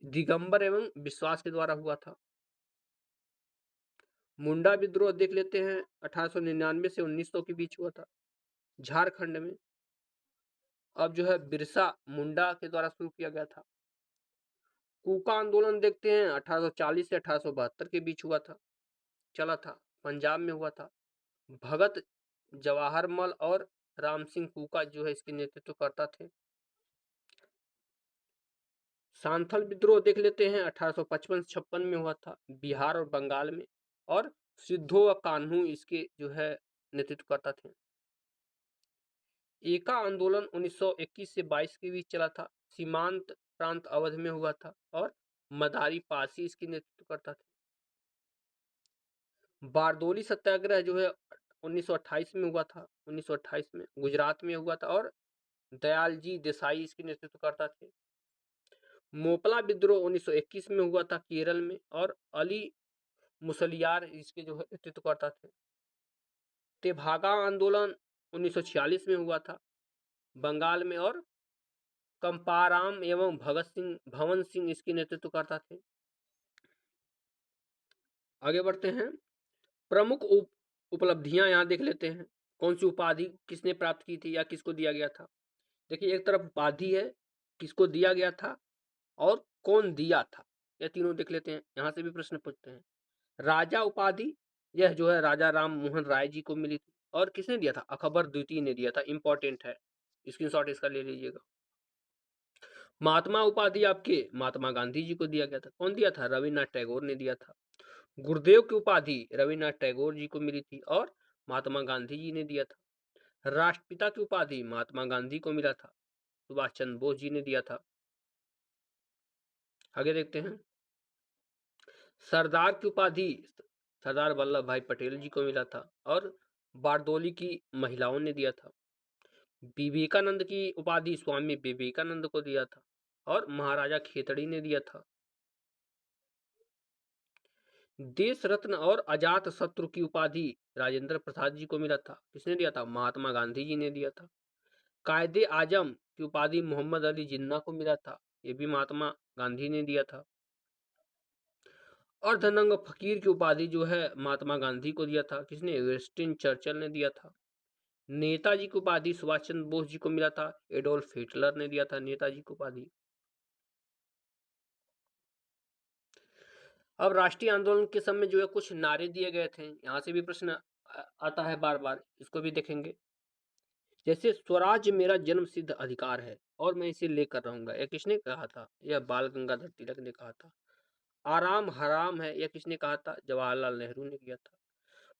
Speaker 1: दिगंबर एवं विश्वास के द्वारा हुआ था। मुंडा विद्रोह देख लेते हैं, 1899 से 1900 के बीच हुआ था झारखंड में। अब जो है बिरसा मुंडा के द्वारा शुरू किया गया था। कूका आंदोलन देखते हैं, 1840 से 1872 के बीच हुआ था, चला था, पंजाब में हुआ था। भगत जवाहरमल और राम सिंह कूका जो है इसके नेतृत्व करता थे। सांथल विद्रोह देख लेते हैं, 1855-56 में हुआ था बिहार और बंगाल में, और सिद्धो व कान्हू इसके जो है नेतृत्व करता थे। एका आंदोलन 1921 से 22 के बीच चला था, सीमांत प्रांत अवध में हुआ था, और मदारी पासी इसकी नेतृत्व करता था। बारदोली सत्याग्रह जो है 1928 में हुआ था, 1928 में गुजरात में हुआ था, और दयालजी देसाई इसकी नेतृत्व करता थे। मोपला विद्रोह 1921 में हुआ था केरल में, और अली मुसलियार इसके जो है नेतृत्व करता थे। तेभागा आंदोलन 1946 में हुआ था बंगाल में, और कंपाराम एवं भवन सिंह इसकी नेतृत्व करता थे। आगे बढ़ते हैं, प्रमुख उपलब्धियां यहाँ देख लेते हैं। कौन सी उपाधि किसने प्राप्त की थी या किसको दिया गया था। देखिए, एक तरफ उपाधि है, किसको दिया गया था और कौन दिया था, यह तीनों देख लेते हैं। यहाँ से भी प्रश्न पूछते हैं। राजा उपाधि, यह जो है राजा राम मोहन राय जी को मिली थी। और किसने दिया था? अकबर द्वितीय ने दिया था। इंपॉर्टेंट है, स्क्रीनशॉट इसका ले लीजिएगा। महात्मा उपाधि आपके महात्मा गांधी जी को दिया गया था। कौन दिया था? रविन्द्रनाथ टैगोर ने दिया था। गुरुदेव की उपाधि रविन्द्रनाथ टैगोर जी को मिली थी और महात्मा गांधी जी ने दिया था। राष्ट्रपिता की उपाधि महात्मा गांधी को मिला था, सुभाष चंद्र बोस जी ने दिया था। आगे देखते हैं। सरदार की उपाधि सरदार वल्लभ भाई पटेल जी को मिला था और बारदोली की महिलाओं ने दिया था। विवेकानंद की उपाधि स्वामी विवेकानंद को दिया था और महाराजा खेतड़ी ने दिया था। देश रत्न और अजात शत्रु की उपाधि राजेंद्र प्रसाद जी को मिला था। किसने दिया था? महात्मा गांधी जी ने दिया था। कायदे आजम की उपाधि मोहम्मद अली जिन्ना को मिला था, ये भी महात्मा गांधी ने दिया था। और धनंग फकीर की उपाधि जो है महात्मा गांधी को दिया था। किसने? विंस्टन चर्चिल ने दिया था। नेताजी की उपाधि सुभाष चंद्र बोस जी को मिला था। एडोल्फ हिटलर ने दिया था नेताजी की उपाधि। अब राष्ट्रीय आंदोलन के समय जो है कुछ नारे दिए गए थे, यहाँ से भी प्रश्न आता है बार बार, इसको भी देखेंगे। जैसे स्वराज मेरा जन्म सिद्ध अधिकार है और मैं इसे लेकर रहूंगा, यह किसने कहा था? यह बाल गंगाधर तिलक ने कहा था। आराम हराम है, यह किसने कहा था? जवाहरलाल नेहरू ने किया था।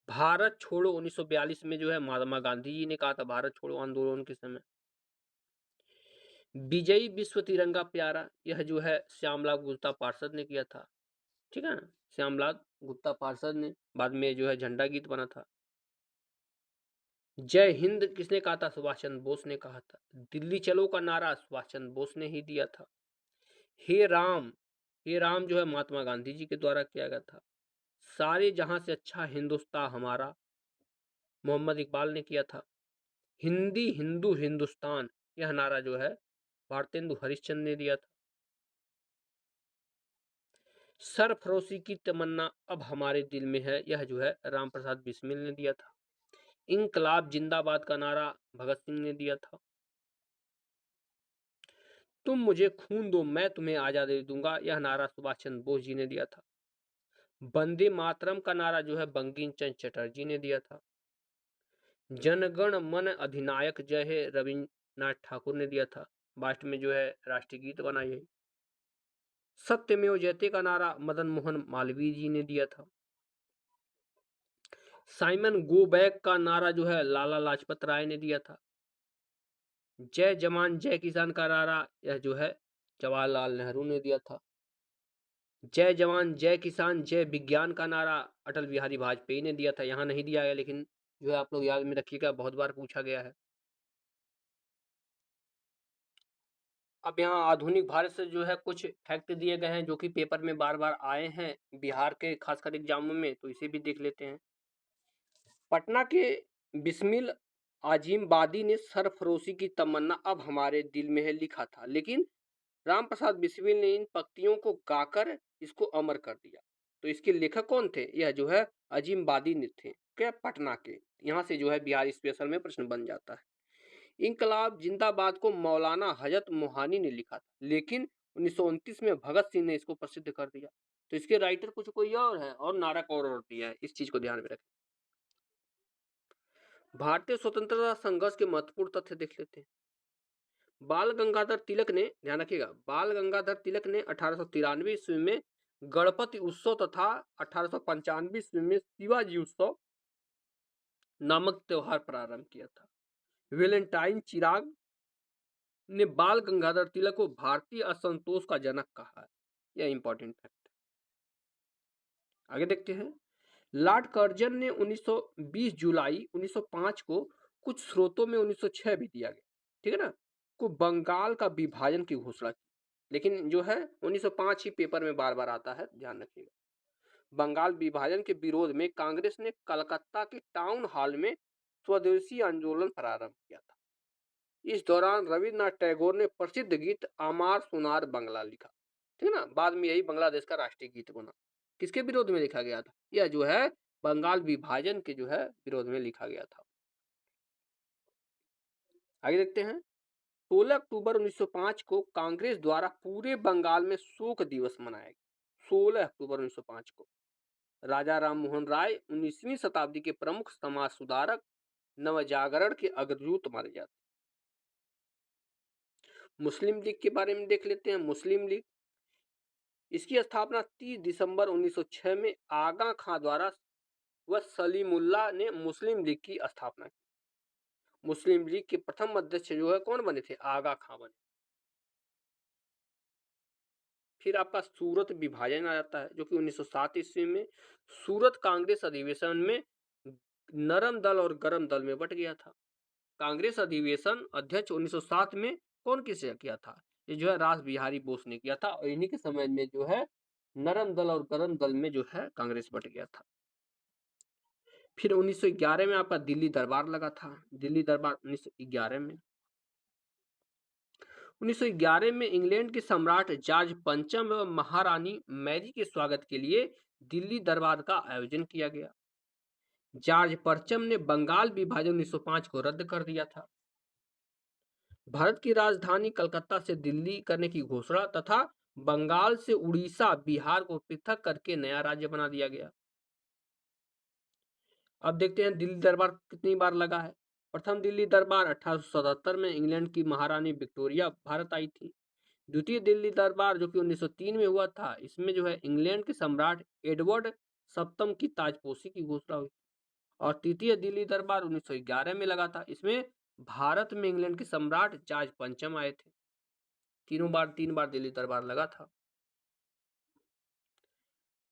Speaker 1: भारत छोड़ो 1942 में जो है महात्मा गांधी जी ने कहा था, भारत छोड़ो आंदोलन के समय। विजयी विश्व तिरंगा प्यारा, यह जो है श्यामलाल गुप्ता पार्षद ने किया था। ठीक है ना, श्यामलाल गुप्ता पार्षद ने, बाद में जो है झंडा गीत बना था। जय हिंद किसने कहा था? सुभाष चंद्र बोस ने कहा था। दिल्ली चलो का नारा सुभाष चंद्र बोस ने ही दिया था। हे राम, हे राम जो है महात्मा गांधी जी के द्वारा किया गया था। सारे जहां से अच्छा हिंदुस्तान हमारा, मोहम्मद इकबाल ने किया था। हिंदी हिंदू हिंदुस्तान, यह नारा जो है भारतेंदु हरिश्चंद्र ने दिया था। सरफरोशी की तमन्ना अब हमारे दिल में है, यह जो है राम प्रसाद बिस्मिल ने दिया था। इंकलाब जिंदाबाद का नारा भगत सिंह ने दिया था। तुम मुझे खून दो मैं तुम्हें आजादी दूंगा, यह नारा सुभाष चंद्र बोस जी ने दिया था। वंदे मातरम का नारा जो है बंकिम चंद्र चटर्जी ने दिया था। जनगण मन अधिनायक जय है रविन्द्रनाथ ठाकुर ने दिया था। लास्ट में जो है राष्ट्रीय गीत बना यही। सत्यमेव जयते का नारा मदन मोहन मालवीय जी ने दिया था। साइमन गो बैक का नारा जो है लाला लाजपत राय ने दिया था। जय जवान जय किसान का नारा यह जो है जवाहरलाल नेहरू ने दिया था। जय जवान जय किसान जय विज्ञान का नारा अटल बिहारी वाजपेयी ने दिया था। यहाँ नहीं दिया गया, लेकिन जो है आप लोग याद में रखिएगा, बहुत बार पूछा गया है। अब यहाँ आधुनिक भारत से जो है कुछ फैक्ट दिए गए हैं जो कि पेपर में बार बार आए हैं बिहार के खासकर एग्जामों में, तो इसे भी देख लेते हैं। पटना के बिस्मिल आजिमबादी ने सरफरोशी की तमन्ना अब हमारे दिल में है लिखा था, लेकिन राम प्रसाद बिस्मिल ने इन पंक्तियों को गाकर इसको अमर कर दिया। तो इसके लेखक कौन थे? यह जो है अजीमबादी ने थे, क्या? पटना के। यहाँ से जो है बिहार स्पेशल में प्रश्न बन जाता है। इंकलाब जिंदाबाद को मौलाना हजरत मोहानी ने लिखा था, लेकिन 1929 में भगत सिंह ने इसको प्रसिद्ध कर दिया। तो इसके राइटर कुछ कोई और है और नारा कौन और दिया है, इस चीज को ध्यान में रखें। भारतीय स्वतंत्रता संघर्ष के महत्वपूर्ण तथ्य देख लेते हैं। बाल गंगाधर तिलक ने, ध्यान रखिएगा, बाल गंगाधर तिलक ने 1893 ईस्वी में गणपति उत्सव तथा 1895 ईस्वी में शिवाजी उत्सव नामक त्योहार प्रारंभ किया था। वेलेंटाइन चिराग ने बाल गंगाधर तिलक को भारतीय असंतोष का जनक कहा है, यह इंपॉर्टेंट फैक्ट। आगे देखते हैं। लॉर्ड कर्जन ने 1920 जुलाई 1905 को, कुछ स्रोतों में 1906 भी दिया गया, ठीक है ना, को बंगाल का विभाजन की घोषणा की, लेकिन जो है 1905 ही पेपर में बार बार आता है, ध्यान रखिएगा। बंगाल विभाजन के विरोध में कांग्रेस ने कलकत्ता के टाउन हॉल में स्वदेशी आंदोलन प्रारंभ किया था। इस दौरान रविन्द्रनाथ टैगोर ने प्रसिद्ध गीत आमार सोनार बंगला लिखा, ठीक है ना, बाद में यही बांग्लादेश का राष्ट्रीय गीत बना। किसके विरोध में लिखा गया था? यह जो है बंगाल विभाजन के जो है विरोध में लिखा गया था। आगे देखते हैं। 16 अक्टूबर 1905 को कांग्रेस द्वारा पूरे बंगाल में शोक दिवस मनाया गया। 16 अक्टूबर 1905 को राजा राम मोहन राय 19वीं शताब्दी के प्रमुख समाज सुधारक, नवजागरण के अग्रदूत माने जाते हैं। मुस्लिम लीग के बारे में देख लेते हैं। मुस्लिम लीग, इसकी स्थापना 30 दिसंबर 1906 में आगा खां द्वारा व सलीमुल्लाह ने मुस्लिम लीग की स्थापना की। मुस्लिम लीग के प्रथम अध्यक्ष जो है कौन बने थे? आगा खां बने। फिर आपका सूरत विभाजन आ जाता है जो कि 1907 ईस्वी में सूरत कांग्रेस अधिवेशन में नरम दल और गरम दल में बट गया था। कांग्रेस अधिवेशन अध्यक्ष 1907 में कौन किसे किया था? ये जो है रास बिहारी बोस ने किया था और इन्हीं के समय में जो है नरम दल और गरम दल में जो है कांग्रेस बट गया था। फिर 1911 में आपका दिल्ली दरबार लगा था। दिल्ली दरबार 1911 में 1911 में इंग्लैंड के सम्राट जॉर्ज पंचम एवं महारानी मैरी के स्वागत के लिए दिल्ली दरबार का आयोजन किया गया। जॉर्ज पंचम ने बंगाल विभाजन 1905 को रद्द कर दिया था। भारत की राजधानी कलकत्ता से दिल्ली करने की घोषणा तथा बंगाल से उड़ीसा, बिहार को पृथक करके नया राज्य बना दिया गया। अब देखते हैं दिल्ली दरबार कितनी बार लगा है। प्रथम दिल्ली दरबार 1877 में इंग्लैंड की महारानी विक्टोरिया भारत आई थी। द्वितीय दिल्ली दरबार जो कि 1903 में हुआ था, इसमें जो है इंग्लैंड के सम्राट एडवर्ड सप्तम की ताजपोशी की घोषणा हुई। और तृतीय दिल्ली दरबार 1911 में लगा था। इसमें भारत में इंग्लैंड के सम्राट जॉर्ज पंचम आए थे। तीन बार दिल्ली दरबार लगा था।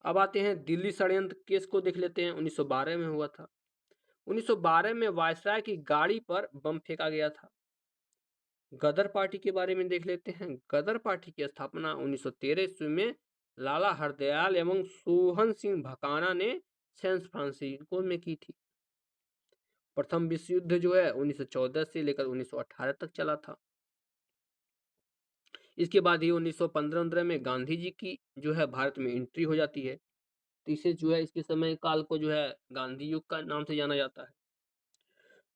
Speaker 1: अब आते हैं दिल्ली षड्यंत्र केस को देख लेते हैं। 1912 में हुआ था। 1912 में वायसराय की गाड़ी पर बम फेंका गया था। गदर पार्टी के बारे में देख लेते हैं। गदर पार्टी की स्थापना 1913 ईस्वी में लाला हरदयाल एवं सोहन सिंह भकाना ने सैन फ्रांसिस्को में की थी। प्रथम विश्व युद्ध जो है 1914 से लेकर 1918 तक चला था। इसके बाद ही 1915 में गांधी जी की जो है भारत में एंट्री हो जाती है। तो इसे जो है इसके समय काल को जो है गांधी युग का नाम से जाना जाता है।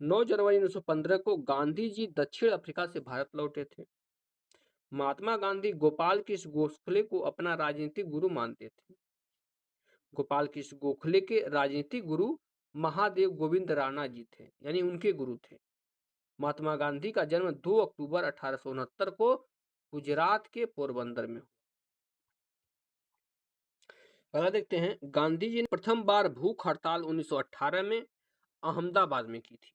Speaker 1: 9 जनवरी 1915 को गांधी जी दक्षिण अफ्रीका से भारत लौटे थे। महात्मा गांधी गोपाल कृष्ण गोखले को अपना राजनीतिक गुरु मानते थे। गोपाल कृष्ण गोखले के राजनीतिक गुरु महादेव गोविंद राणा जी थे, यानी उनके गुरु थे। महात्मा गांधी का जन्म 2 अक्टूबर 1869 को गुजरात के पोरबंदर में हुआ। अगला देखते हैं। गांधी जी ने प्रथम बार भूख हड़ताल 1918 में अहमदाबाद में की थी।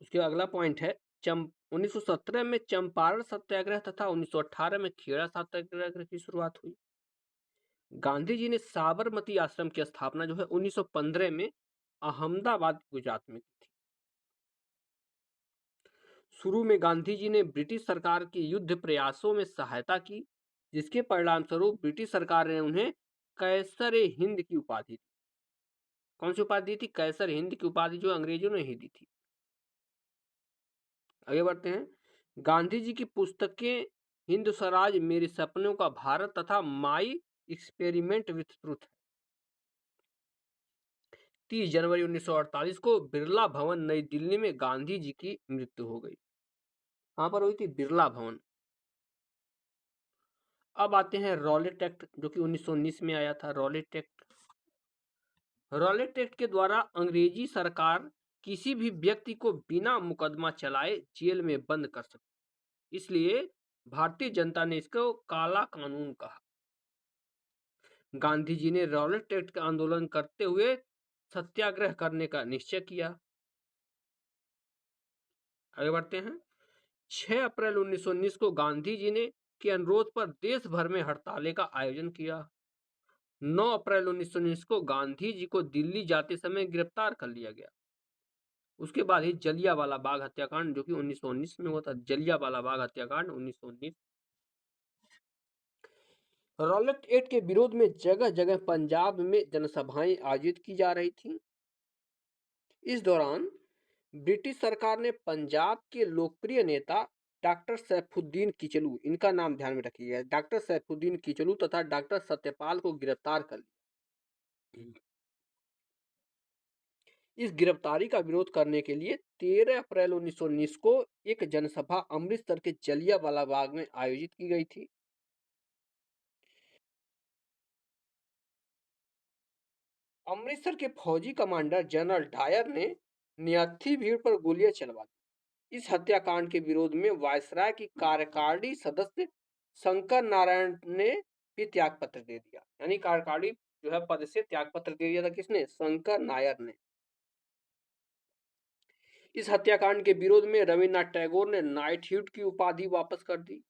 Speaker 1: उसके अगला पॉइंट है 1917 में चंपारण सत्याग्रह तथा 1918 में खेड़ा सत्याग्रह की शुरुआत हुई। गांधी जी ने साबरमती आश्रम की स्थापना जो है 1915 में अहमदाबाद गुजरात में की थी। शुरू में गांधी जी ने ब्रिटिश सरकार के युद्ध प्रयासों में सहायता की, जिसके परिणाम स्वरूप ब्रिटिश सरकार ने उन्हें कैसर हिंद की उपाधि दी। कौन सी उपाधि दी थी? कैसर हिंद की उपाधि जो अंग्रेजों ने ही दी थी। आगे बढ़ते हैं। गांधी जी की पुस्तकें हिंद स्वराज, मेरे सपनों का भारत तथा माई एक्सपेरिमेंट विथ ट्रुथ है। 30 जनवरी 1948 को बिरला भवन नई दिल्ली में गांधी जी की मृत्यु हो गई। कहां पर हुई थी? बिरला भवन। अब आते हैं रॉलेट एक्ट जो कि 1919 में आया था। रॉलेट एक्ट, रॉलेट एक्ट के द्वारा अंग्रेजी सरकार किसी भी व्यक्ति को बिना मुकदमा चलाए जेल में बंद कर सकती, इसलिए भारतीय जनता ने इसको काला कानून कहा। गांधी जी ने रॉलेट एक्ट का आंदोलन करते हुए सत्याग्रह करने का निश्चय किया। आगे बढ़ते हैं। 6 अप्रैल 1919 को गांधी जी ने के अनुरोध पर देश भर में हड़ताले का आयोजन किया। 9 अप्रैल 1919 को गांधी जी को दिल्ली जाते समय गिरफ्तार कर लिया गया। उसके बाद ही जलियांवाला बाग हत्याकांड जो कि 1919 में हुआ था। जलियांवाला बाग हत्याकांड 1919। रॉलेट एक्ट के विरोध में जगह जगह पंजाब में जनसभाएं आयोजित की जा रही थी। इस दौरान ब्रिटिश सरकार ने पंजाब के लोकप्रिय नेता डॉक्टर सैफुद्दीन किचलू, इनका नाम ध्यान में रखिएगा, डॉक्टर सैफुद्दीन किचलू तथा डॉक्टर सत्यपाल को गिरफ्तार कर लिया। इस गिरफ्तारी का विरोध करने के लिए 13 अप्रैल 1919 को एक जनसभा अमृतसर के जलियांवाला बाग में आयोजित की गई थी। अमृतसर के फौजी कमांडर जनरल डायर ने निहत्थी भीड़ पर गोलियां चलवा दी। इस हत्याकांड के विरोध में वायसराय की कार्यकारिणी सदस्य शंकर नारायण ने भी त्याग पत्र दे दिया। यानी कार्यकारिणी जो है पद से त्याग पत्र दे दिया था किसने? शंकर नायर ने। इस हत्याकांड के विरोध में रविन्द्रनाथ टैगोर ने नाइटहुड की उपाधि वापस कर दी।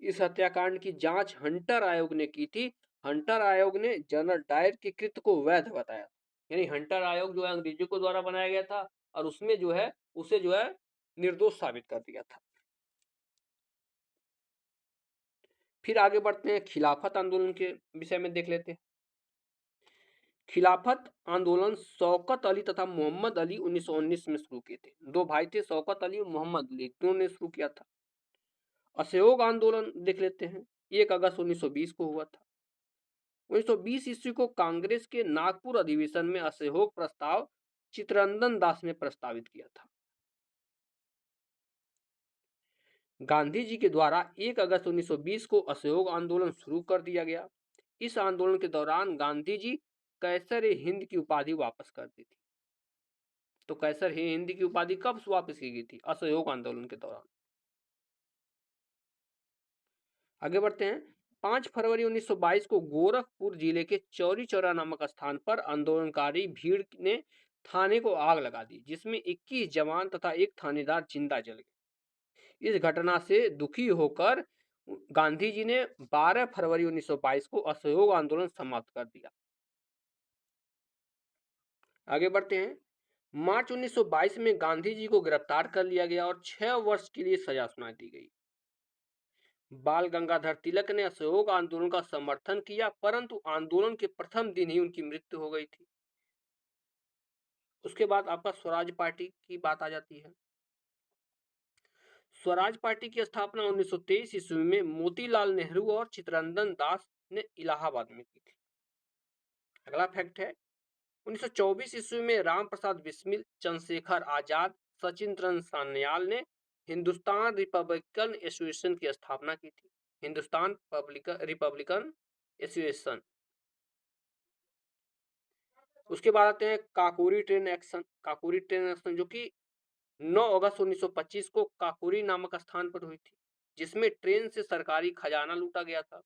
Speaker 1: इस हत्याकांड की जांच हंटर आयोग ने की थी। हंटर आयोग ने जनरल डायर के कृत्य को वैध बताया। यानी हंटर आयोग जो है अंग्रेजों के द्वारा बनाया गया था और उसमें जो है उसे जो है निर्दोष साबित कर दिया था। फिर आगे बढ़ते हैं, खिलाफत आंदोलन के विषय में देख लेते हैं। खिलाफत आंदोलन शौकत अली तथा मोहम्मद अली 1919 में शुरू किए थे। दो भाई थे, शौकत अली और मोहम्मद अली, दोनों ने शुरू किया था। असहयोग आंदोलन देख लेते हैं, 1 अगस्त 1920 को हुआ था। 1920 ईस्वी को कांग्रेस के नागपुर अधिवेशन में असहयोग प्रस्ताव चित्तरंजन दास ने प्रस्तावित किया था। गांधी जी के द्वारा 1 अगस्त 1920 को असहयोग आंदोलन शुरू कर दिया गया। इस आंदोलन के दौरान गांधी जी कैसर ए हिंद की उपाधि वापस कर दी थी। तो कैसर ए हिंद की उपाधि कब वापस की गई थी? असहयोग आंदोलन के दौरान। आगे बढ़ते हैं, 5 फरवरी 1922 को गोरखपुर जिले के चौरी चौरा नामक स्थान पर आंदोलनकारी भीड़ ने थाने को आग लगा दी, जिसमें 21 जवान तथा एक थानेदार जिंदा जल गए। इस घटना से दुखी होकर गांधी जी ने 12 फरवरी 1922 को असहयोग आंदोलन समाप्त कर दिया। आगे बढ़ते हैं, मार्च 1922 में गांधी जी को गिरफ्तार कर लिया गया और 6 वर्ष के लिए सजा सुना दी गई। बाल गंगाधर तिलक ने असहयोग आंदोलन का समर्थन किया, परंतु आंदोलन के प्रथम दिन ही उनकी मृत्यु हो गई थी। उसके बाद आपका स्वराज पार्टी की बात आ जाती है। स्वराज पार्टी की स्थापना 1923 ईस्वी में मोतीलाल नेहरू और चित्तरंजन दास ने इलाहाबाद में की थी। अगला फैक्ट है, 1924 ईस्वी में राम प्रसाद बिस्मिल, चंद्रशेखर आजाद, सचिंद्रन सान्याल ने हिंदुस्तान रिपब्लिकन एसोसिएशन की स्थापना की थी। Hindustan Republican association. उसके बाद आते हैं Kakori train action. Kakori train action जो कि 9 अगस्त 1925 को काकोरी नामक स्थान पर हुई थी, जिसमें ट्रेन से सरकारी खजाना लूटा गया था।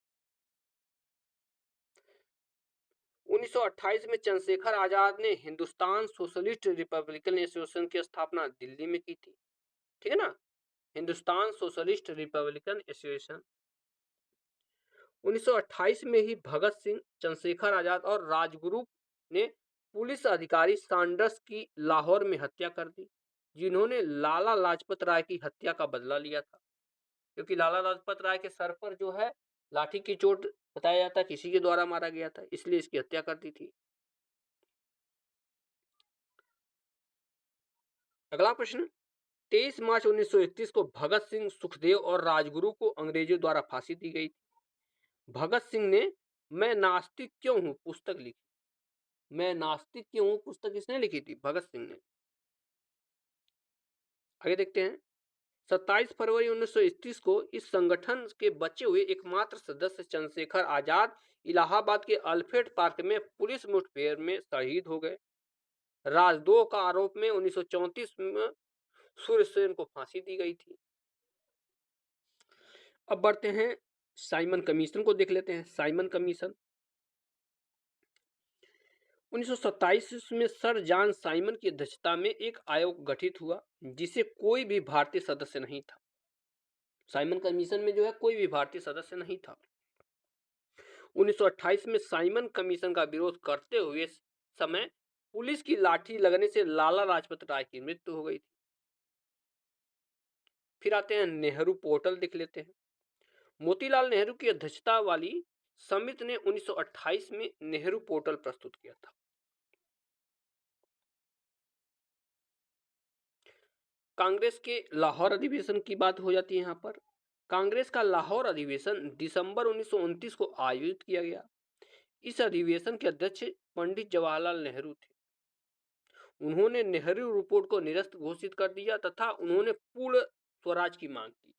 Speaker 1: 1928 में चंद्रशेखर आजाद ने हिंदुस्तान सोशलिस्ट रिपब्लिकन एसोसिएशन की स्थापना दिल्ली में की थी। ठीक है ना, हिंदुस्तान सोशलिस्ट रिपब्लिकन एसोसिएशन। 1928 में ही भगत सिंह, चंद्रशेखर आजाद और राजगुरु ने पुलिस अधिकारी सैंडर्स की लाहौर में हत्या कर दी, जिन्होंने लाला लाजपत राय की हत्या का बदला लिया था। क्योंकि लाला लाजपत राय के सर पर जो है लाठी की चोट बताया जाता है किसी के द्वारा मारा गया था, इसलिए इसकी हत्या कर दी थी। अगला प्रश्न, 23 मार्च 1931 को भगत सिंह, सुखदेव और राजगुरु को अंग्रेजों द्वारा फांसी दी गई। भगत सिंह ने मैं नास्तिक क्यों हूं पुस्तक लिखी। मैं नास्तिक क्यों हूं पुस्तक किसने लिखी थी? भगत सिंह ने। आगे देखते हैं, 27 फरवरी 1931 को इस संगठन के बचे हुए एकमात्र सदस्य चंद्रशेखर आजाद इलाहाबाद के अल्फ्रेड पार्क में पुलिस मुठभेड़ में शहीद हो गए। राजद्रोह का आरोप में 1934 में सूर्यसेन को फांसी दी गई थी। अब बढ़ते हैं, साइमन कमीशन को देख लेते हैं। साइमन कमीशन 1927 में सर जॉन साइमन की अध्यक्षता में एक आयोग गठित हुआ, जिसे कोई भी भारतीय सदस्य नहीं था। साइमन कमीशन में जो है कोई भी भारतीय सदस्य नहीं था। 1928 में साइमन कमीशन का विरोध करते हुए समय पुलिस की लाठी लगने से लाला लाजपत राय की मृत्यु हो गई थी। फिर आते हैं, नेहरू पोर्टल देख लेते हैं। मोतीलाल नेहरू की अध्यक्षता वाली समिति ने 1928 में नेहरू पोर्टल प्रस्तुत किया था। कांग्रेस के लाहौर अधिवेशन की बात हो जाती है। यहाँ पर कांग्रेस का लाहौर अधिवेशन दिसंबर 1929 को आयोजित किया गया। इस अधिवेशन के अध्यक्ष पंडित जवाहरलाल नेहरू थे। उन्होंने नेहरू रिपोर्ट को निरस्त घोषित कर दिया तथा उन्होंने पूर्ण स्वराज की मांग की।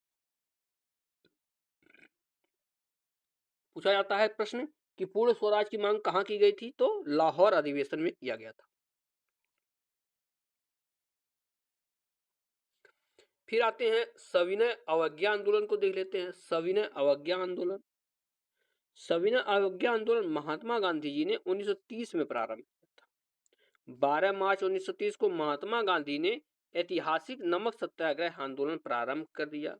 Speaker 1: पूछा जाता है प्रश्न कि पूर्ण स्वराज की मांग कहां की गई थी, तो लाहौर अधिवेशन में किया गया था। फिर आते हैं सविनय अवज्ञा आंदोलन को देख लेते हैं। सविनय अवज्ञा आंदोलन, सविनय अवज्ञा आंदोलन महात्मा गांधी जी ने 1930 में प्रारंभ किया था। 12 मार्च 1930 को महात्मा गांधी ने ऐतिहासिक नमक सत्याग्रह आंदोलन प्रारंभ कर दिया,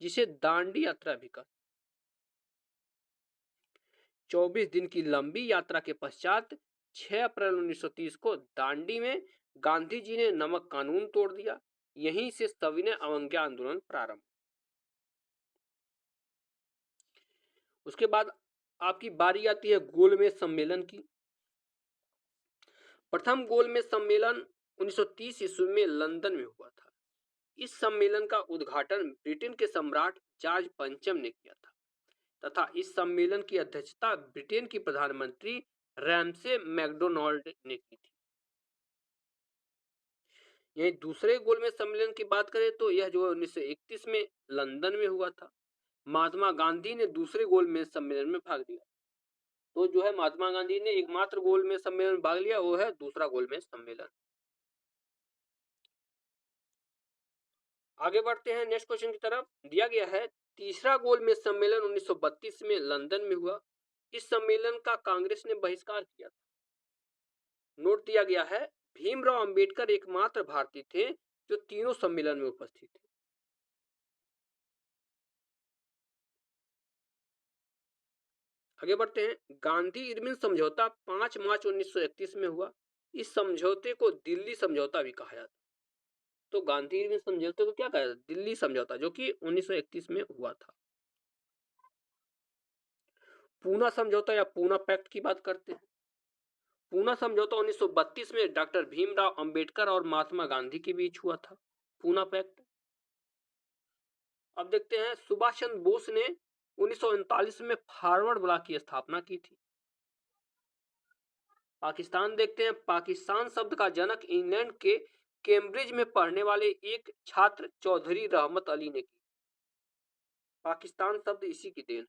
Speaker 1: जिसे दांडी यात्रा भी कहते। 24 दिन की लंबी यात्रा के पश्चात 6 अप्रैल 1930 को दांडी में गांधी जी ने नमक कानून तोड़ दिया। यहीं से सविनय अवज्ञा आंदोलन प्रारंभ। उसके बाद आपकी बारी आती है गोलमेज सम्मेलन की। प्रथम गोलमेज सम्मेलन 1930 ईस्वी में लंदन में हुआ था। इस सम्मेलन का उद्घाटन ब्रिटेन के सम्राट जॉर्ज पंचम ने किया था तथा इस सम्मेलन की अध्यक्षता ब्रिटेन की प्रधानमंत्री रैमसे मैकडोनाल्ड ने की थी। यही दूसरे गोलमेज सम्मेलन की बात करें तो यह जो है 1931 में लंदन में हुआ था। महात्मा गांधी ने दूसरे गोलमेज सम्मेलन में भाग लिया। तो जो है महात्मा गांधी ने एकमात्र गोलमेज सम्मेलन में भाग लिया, वो है दूसरा गोलमेज सम्मेलन। आगे बढ़ते हैं नेक्स्ट क्वेश्चन की तरफ। दिया गया है तीसरा गोलमेज सम्मेलन 1932 में लंदन में हुआ। इस सम्मेलन का कांग्रेस ने बहिष्कार किया था। नोट दिया गया है भीमराव अंबेडकर एकमात्र भारतीय थे जो तीनों सम्मेलन में उपस्थित थे। आगे बढ़ते हैं। गांधी इरविन समझौता 5 मार्च 1931 में हुआ। इस समझौते को दिल्ली समझौता भी कहा जाता। तो गांधी इरविन समझौते को क्या कहा जाता? दिल्ली समझौता, जो कि 1931 में हुआ था। पूना समझौता या पूना पैक्ट की बात करते हैं। पूना समझौता 1932 में डॉक्टर भीमराव अंबेडकर और महात्मा गांधी के बीच हुआ था। पूना पैक्ट। अब देखते हैं सुभाष चंद्र बोस ने 1939 में फॉरवर्ड ब्लॉक की स्थापना की थी। पाकिस्तान देखते हैं। पाकिस्तान शब्द का जनक इंग्लैंड के कैम्ब्रिज में पढ़ने वाले एक छात्र चौधरी रहमत अली ने की। पाकिस्तान शब्द इसी की देन।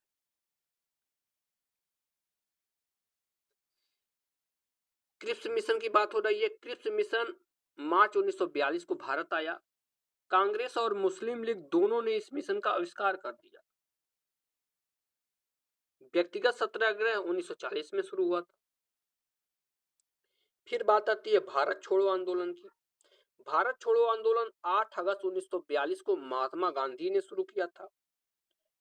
Speaker 1: क्रिप्स मिशन की बात हो रही है। क्रिप्स मिशन मार्च 1942 को भारत आया। कांग्रेस और मुस्लिम लीग दोनों ने इस मिशन का आविष्कार कर दिया। व्यक्तिगत सत्याग्रह 1940 में शुरू हुआ था। फिर बात आती है भारत छोड़ो आंदोलन की। भारत छोड़ो आंदोलन 8 अगस्त 1942 को महात्मा गांधी ने शुरू किया था।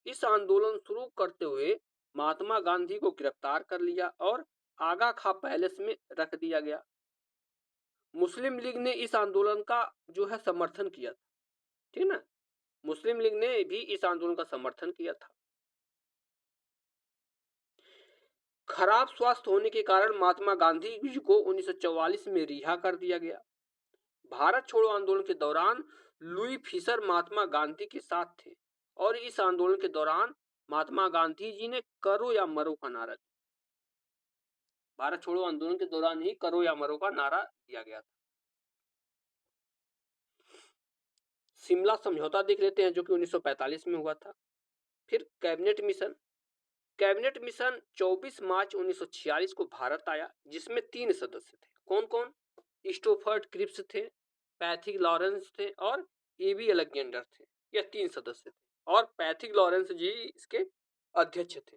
Speaker 1: इस आंदोलन शुरू करते हुए महात्मा गांधी को गिरफ्तार कर लिया और आगा खां पैलेस में रख दिया गया। मुस्लिम लीग ने इस आंदोलन का जो है समर्थन किया था। ठीक ना, मुस्लिम लीग ने भी इस आंदोलन का समर्थन किया था। खराब स्वास्थ्य होने के कारण महात्मा गांधी जी को 1944 में रिहा कर दिया गया। भारत छोड़ो आंदोलन के दौरान लुई फिशर महात्मा गांधी के साथ थे और इस आंदोलन के दौरान महात्मा गांधी जी ने करो या मरो का नारा दिया। भारत छोड़ो आंदोलन के दौरान ही करो या मरो का नारा दिया गया था। शिमला समझौता देख लेते हैं, जो कि 1945 में हुआ था। फिर कैबिनेट मिशन। कैबिनेट मिशन 24 मार्च 1946 को भारत आया, जिसमें 3 सदस्य थे। कौन कौन? स्टोफर्ड क्रिप्स थे, पैथिक लॉरेंस थे और एबी अलेक्जेंडर थे। यह 3 सदस्य थे और पैथिक लॉरेंस जी इसके अध्यक्ष थे।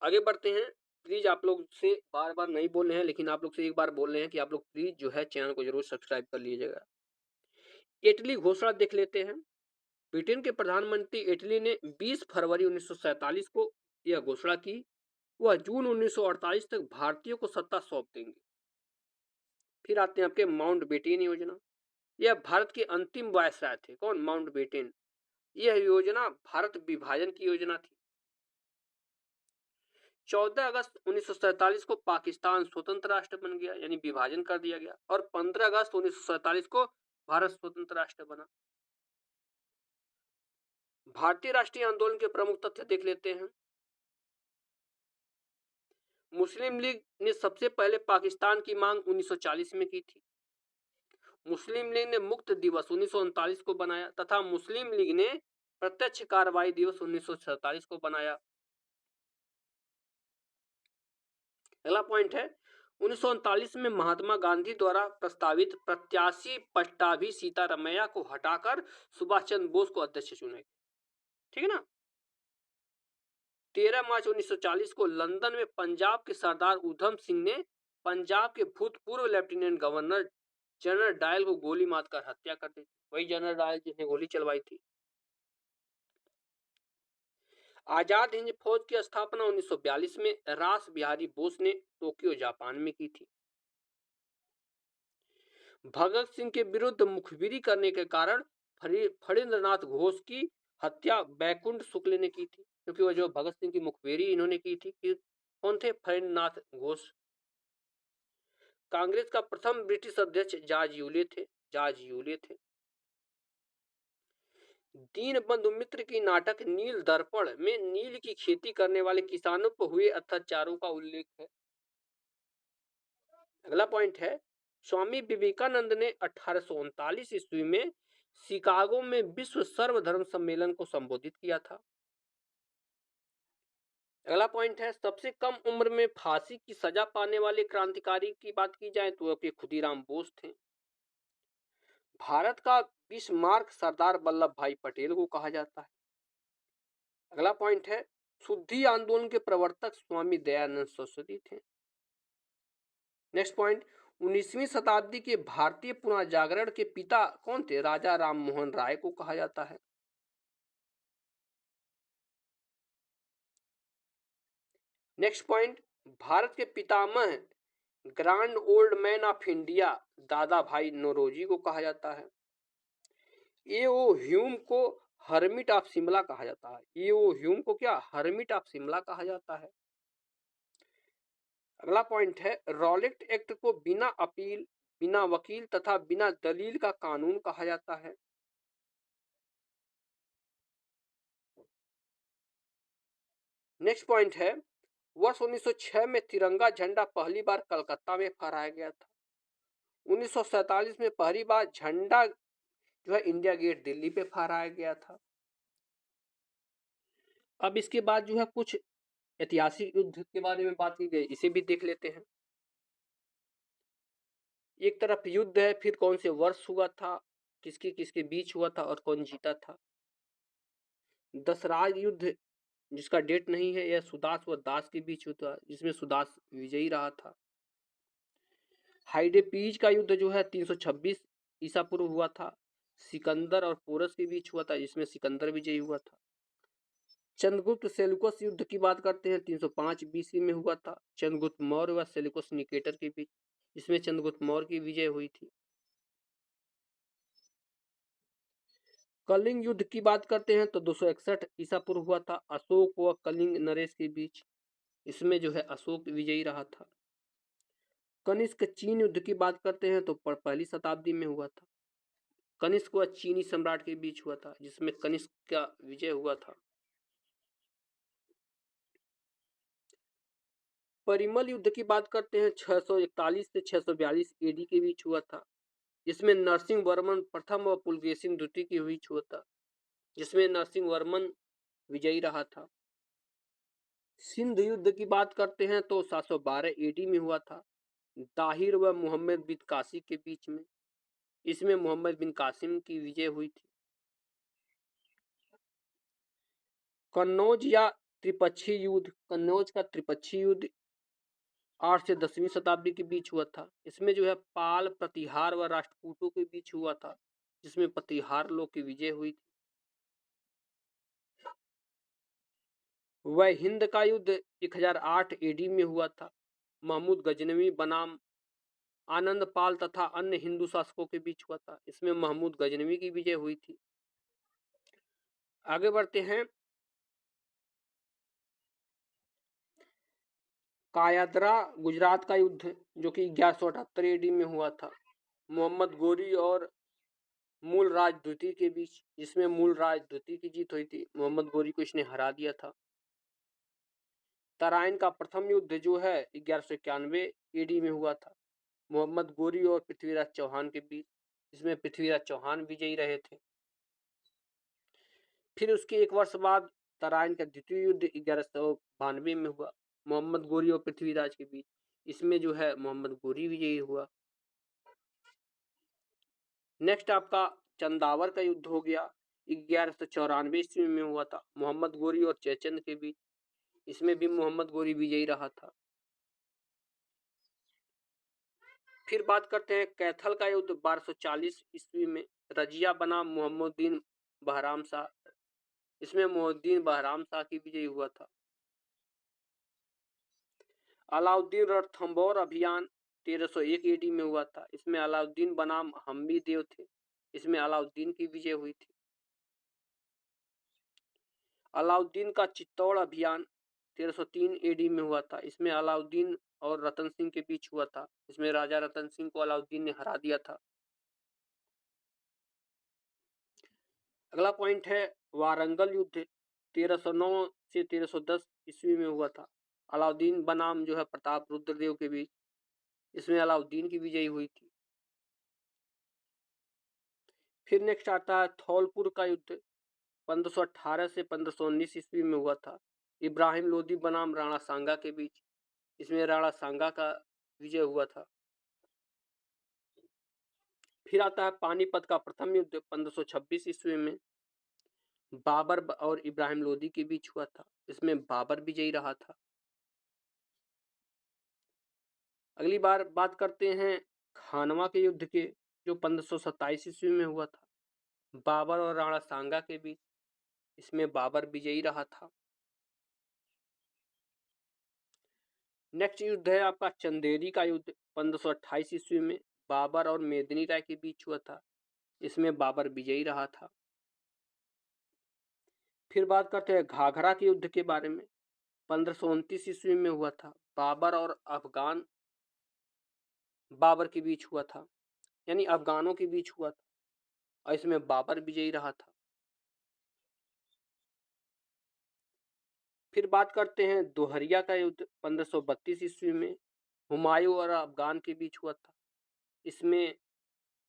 Speaker 1: आगे बढ़ते हैं। प्लीज आप लोग से बार बार नहीं बोल रहे हैं, लेकिन आप लोग से एक बार बोल रहे हैं कि आप लोग प्लीज जो है चैनल को जरूर सब्सक्राइब कर लीजिएगा। इटली घोषणा देख लेते हैं। ब्रिटेन के प्रधानमंत्री इटली ने 20 फरवरी 1947 को यह घोषणा की वह जून 1948 तक भारतीयों को सत्ता सौंप देंगे। फिर आते हैं आपके माउंटबेटन योजना। यह भारत के अंतिम वायसराय थे। कौन? माउंटबेटन। यह योजना भारत विभाजन की योजना थी। 14 अगस्त 1947 को पाकिस्तान स्वतंत्र राष्ट्र बन गया, यानी विभाजन कर दिया गया, और 15 अगस्त 1947 को भारत स्वतंत्र राष्ट्र बना। भारतीय राष्ट्रीय आंदोलन के प्रमुख तथ्य देख लेते हैं। मुस्लिम लीग ने सबसे पहले पाकिस्तान की मांग 1940 में की थी। मुस्लिम लीग ने मुक्त दिवस 1939 को बनाया तथा मुस्लिम लीग ने प्रत्यक्ष कार्रवाई दिवस 1947 को बनाया। अगला पॉइंट है 1939 में महात्मा गांधी द्वारा प्रस्तावित प्रत्याशी पट्टाभी सीतारमैया को हटाकर सुभाष चंद्र बोस को अध्यक्ष चुने। ठीक है ना। 13 मार्च 1940 को लंदन में पंजाब के सरदार उधम सिंह ने पंजाब के भूतपूर्व लेफ्टिनेंट गवर्नर जनरल डायल को गोली मारकर हत्या कर दी। वही जनरल डायल जिसने गोली चलवाई थी। आजाद हिंद फौज की स्थापना 1942 में रास बिहारी बोस ने टोक्यो जापान में की थी। भगत सिंह के विरुद्ध मुखबिरी करने के कारण फणींद्रनाथ घोष की हत्या बैकुंठ शुक्ल ने की थी, क्योंकि वो जो भगत सिंह की मुखबिरी इन्होंने की थी कि कौन थे? फणींद्रनाथ घोष। कांग्रेस का प्रथम ब्रिटिश अध्यक्ष जॉर्ज यूले थे। दीनबंधु मित्र की नाटक नील दर्पण में नील की खेती करने वाले किसानों पर हुए अत्याचारों का उल्लेख है। अगला पॉइंट है स्वामी विवेकानंद ने 1839 ईस्वी में शिकागो में विश्व सर्वधर्म सम्मेलन को संबोधित किया था। अगला पॉइंट है सबसे कम उम्र में फांसी की सजा पाने वाले क्रांतिकारी की बात की जाए तो वे खुदीराम बोस थे। भारत का बिस्मार्क सरदार वल्लभ भाई पटेल को कहा जाता है। अगला पॉइंट है शुद्धि आंदोलन के प्रवर्तक स्वामी दयानंद सरस्वती थे। नेक्स्ट पॉइंट 19वीं शताब्दी के भारतीय पुनर्जागरण के पिता कौन थे? राजा राम मोहन राय को कहा जाता है। नेक्स्ट पॉइंट भारत के पितामह grand old man of India Dadabhai Naoroji को कहा जाता है। ए.ओ. ह्यूम को हर्मिट ऑफ शिमला कहा जाता है। ए.ओ. ह्यूम को क्या? हर्मिट ऑफ शिमला कहा जाता है। अगला पॉइंट है रॉलेट एक्ट को बिना अपील, बिना वकील तथा बिना दलील का कानून कहा जाता है। नेक्स्ट पॉइंट है वर्ष 1906 में तिरंगा झंडा पहली बार कलकत्ता में फहराया गया था। 1947 में पहली बार झंडा जो है इंडिया गेट दिल्ली पे फहराया गया था। अब इसके बाद जो है कुछ ऐतिहासिक युद्ध के बारे में बात की गई, इसे भी देख लेते हैं। एक तरफ युद्ध है, फिर कौन से वर्ष हुआ था, किसके किसके बीच हुआ था और कौन जीता था। दसराज युद्ध जिसका डेट नहीं है, यह सुदास व दास के बीच हुआ था, जिसमें सुदास विजयी रहा था। हाइडेपीज का युद्ध जो है 326 ईसा पूर्व हुआ था, सिकंदर और पोरस के बीच हुआ था, जिसमें सिकंदर विजयी हुआ था। चंद्रगुप्त सेल्यूकस युद्ध की बात करते हैं 305 बीसी में हुआ था, चंद्रगुप्त मौर्य व सेल्यूकस निकेटर के बीच, जिसमें चंद्रगुप्त मौर्य की विजय हुई थी। कलिंग युद्ध की बात करते हैं तो 261 ईसा पूर्व हुआ था, अशोक व कलिंग नरेश के बीच, इसमें जो है अशोक विजयी रहा था। कनिष्क चीन युद्ध की बात करते हैं तो पहली शताब्दी में हुआ था, कनिष्क व चीनी सम्राट के बीच हुआ था, जिसमें कनिष्क का विजय हुआ था। परिमल युद्ध की बात करते हैं 641 से 642 एडी के बीच हुआ था, जिसमें नरसिंह वर्मन प्रथम व पुलकेशिन द्वितीय के बीच हुआ था, जिसमें नरसिंह वर्मन विजयी रहा था। सिंध युद्ध की बात करते हैं तो 712 एडी में हुआ था, दाहिर व मोहम्मद बिन कासिम के बीच में, इसमें मोहम्मद बिन कासिम की विजय हुई थी। कन्नौज या त्रिपक्षी युद्ध, कन्नौज का त्रिपक्षी युद्ध 8 से 10वीं शताब्दी के बीच हुआ था, इसमें जो है पाल, प्रतिहार व राष्ट्रकूटों के बीच हुआ था, जिसमें प्रतिहार लोग की विजय हुई थी। वह हिंद का युद्ध 1008 एडी में हुआ था, महमूद गजनवी बनाम आनंद पाल तथा अन्य हिंदू शासकों के बीच हुआ था, इसमें महमूद गजनवी की विजय हुई थी। आगे बढ़ते हैं। कायाद्रा गुजरात का युद्ध जो कि 1178 एडी में हुआ था, मोहम्मद गोरी और मूल राज द्वितीय के बीच, जिसमें मूल राज द्वितीय की जीत हुई थी, मोहम्मद गोरी को इसने हरा दिया था। तराइन का प्रथम युद्ध जो है 1191 AD में हुआ था, मोहम्मद गोरी और पृथ्वीराज चौहान के बीच। इसमें पृथ्वीराज चौहान विजयी रहे थे। फिर उसके एक वर्ष बाद तराइन का द्वितीय युद्ध 1192 में हुआ, मोहम्मद गोरी और पृथ्वीराज के बीच। इसमें जो है मोहम्मद गोरी विजयी हुआ। नेक्स्ट आपका चंदावर का युद्ध हो गया, 1194 ईस्वी में हुआ था, मोहम्मद गोरी और जयचंद के बीच। इसमें भी मोहम्मद गोरी विजयी रहा था। फिर बात करते हैं कैथल का युद्ध 1240 ईस्वी में, रजिया बनाम मोहम्मदुद्दीन बहराम शाह। इसमें मोहम्मदुद्दीन बहराम शाह की विजय हुआ था। अलाउद्दीन रणथंभौर अभियान 1301 AD में हुआ था। इसमें अलाउद्दीन बनाम हम्बी देव थे। इसमें अलाउद्दीन की विजय हुई थी। अलाउद्दीन का चित्तौड़ अभियान 1303 AD में हुआ था। इसमें अलाउद्दीन और रतन सिंह के बीच हुआ था। इसमें राजा रतन सिंह को अलाउद्दीन ने हरा दिया था। अगला पॉइंट है वारंगल युद्ध 1309 से 1310 ईस्वी में हुआ था, अलाउद्दीन बनाम जो है प्रताप रुद्रदेव के बीच। इसमें अलाउद्दीन की विजयी हुई थी। फिर नेक्स्ट आता है धौलपुर का युद्ध 1518 से 1519 ईस्वी में हुआ था, इब्राहिम लोदी बनाम राणा सांगा के बीच। इसमें राणा सांगा का विजय हुआ था। फिर आता है पानीपत का प्रथम युद्ध 1526 ईस्वी में, बाबर और इब्राहिम लोदी के बीच हुआ था। इसमें बाबर विजयी रहा था। अगली बार बात करते हैं खानवा के युद्ध के, जो 1527 ईस्वी में हुआ था, बाबर और राणा सांगा के बीच। इसमें बाबर विजयी रहा था। नेक्स्ट युद्ध है आपका चंदेरी का युद्ध 1528 ईस्वी में, बाबर और मेदिनी राय के बीच हुआ था। इसमें बाबर विजयी रहा था। फिर बात करते हैं घाघरा के युद्ध के बारे में, 1529 ईस्वी में हुआ था, बाबर और अफगान बाबर के बीच हुआ था, यानी अफगानों के बीच हुआ था, और इसमें बाबर विजयी रहा था। फिर बात करते हैं दोहरिया का युद्ध 1532 ईस्वी में, हुमायूं और अफगान के बीच हुआ था। इसमें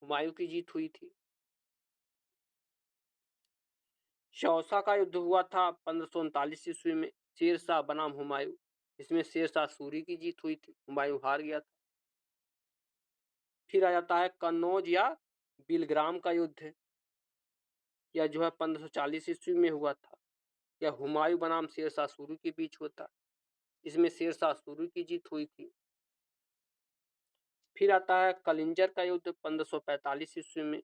Speaker 1: हुमायूं की जीत हुई थी। शौसा का युद्ध हुआ था 1539 ईस्वी में, शेरशाह बनाम हुमायूं। इसमें शेरशाह सूरी की जीत हुई थी, हुमायूं हार गया था। फिर आ जाता है कन्नौज या बिलग्राम का युद्ध, यह जो है 1540 ईस्वी में हुआ था, यह हुमायूं बनाम शेरशाह सूरी के बीच होता। इसमें शेरशाह सूरी की जीत हुई थी। फिर आता है कलिंजर का युद्ध 1545 ईस्वी में,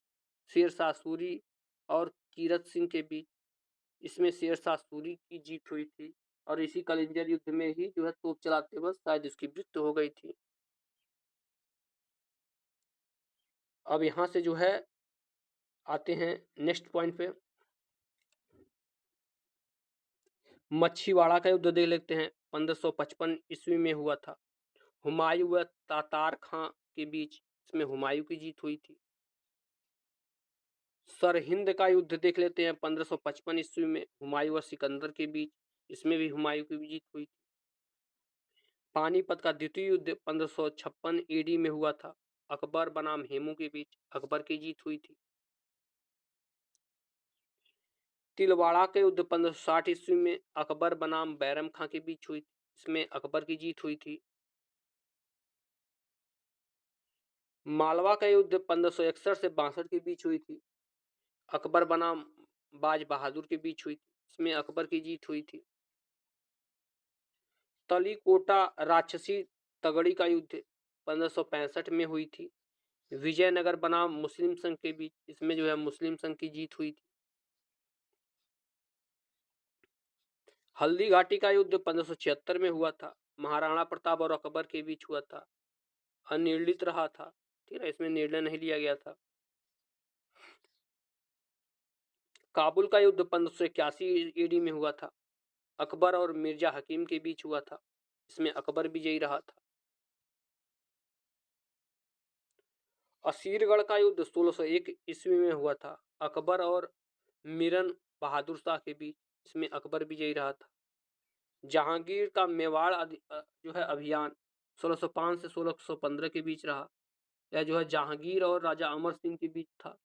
Speaker 1: शेरशाह सूरी और कीरत सिंह के बीच। इसमें शेरशाह सूरी की जीत हुई थी, और इसी कलिंजर युद्ध में ही जो है तोप चलाते वक्त शायद उसकी मृत्यु हो गई थी। अब यहाँ से जो है आते हैं नेक्स्ट पॉइंट पे, मच्छीवाड़ा का युद्ध देख लेते हैं। 1555 ईस्वी में हुआ था, हुमायूं व तातार खां के बीच। इसमें हुमायूं की जीत हुई थी। सरहिंद का युद्ध देख लेते हैं 1555 ईस्वी में, हुमायूं व सिकंदर के बीच। इसमें भी हुमायूं की जीत हुई थी। पानीपत का द्वितीय युद्ध 1556 AD में हुआ था, अकबर बनाम हेमू के बीच। अकबर की जीत हुई थी। तिलवाड़ा के युद्ध 1560 ईस्वी में, अकबर बनाम बैरम खां के बीच हुई थी। इसमें अकबर की जीत हुई थी। मालवा का युद्ध 1561 से 62 के बीच हुई थी, अकबर बनाम बाज बहादुर के बीच हुई थी। इसमें अकबर की जीत हुई थी। तलीकोटा राक्षसी तगड़ी का युद्ध 1565 में हुई थी, विजयनगर बनाम मुस्लिम संघ के बीच। इसमें जो है मुस्लिम संघ की जीत हुई थी। हल्दी घाटी का युद्ध 1576 में हुआ था, महाराणा प्रताप और अकबर के बीच हुआ था, अनिर्णित रहा था। ठीक है, इसमें निर्णय नहीं लिया गया था। काबुल का युद्ध 1581 AD में हुआ था, अकबर और मिर्जा हकीम के बीच हुआ था। इसमें अकबर विजयी रहा था। असीरगढ़ का युद्ध 1601 ईस्वी में हुआ था, अकबर और मिरन बहादुर शाह के बीच। इसमें अकबर विजयी रहा था। जहांगीर का मेवाड़ जो है अभियान 1605 से 1615 के बीच रहा। यह जो है जहांगीर और राजा अमर सिंह के बीच था।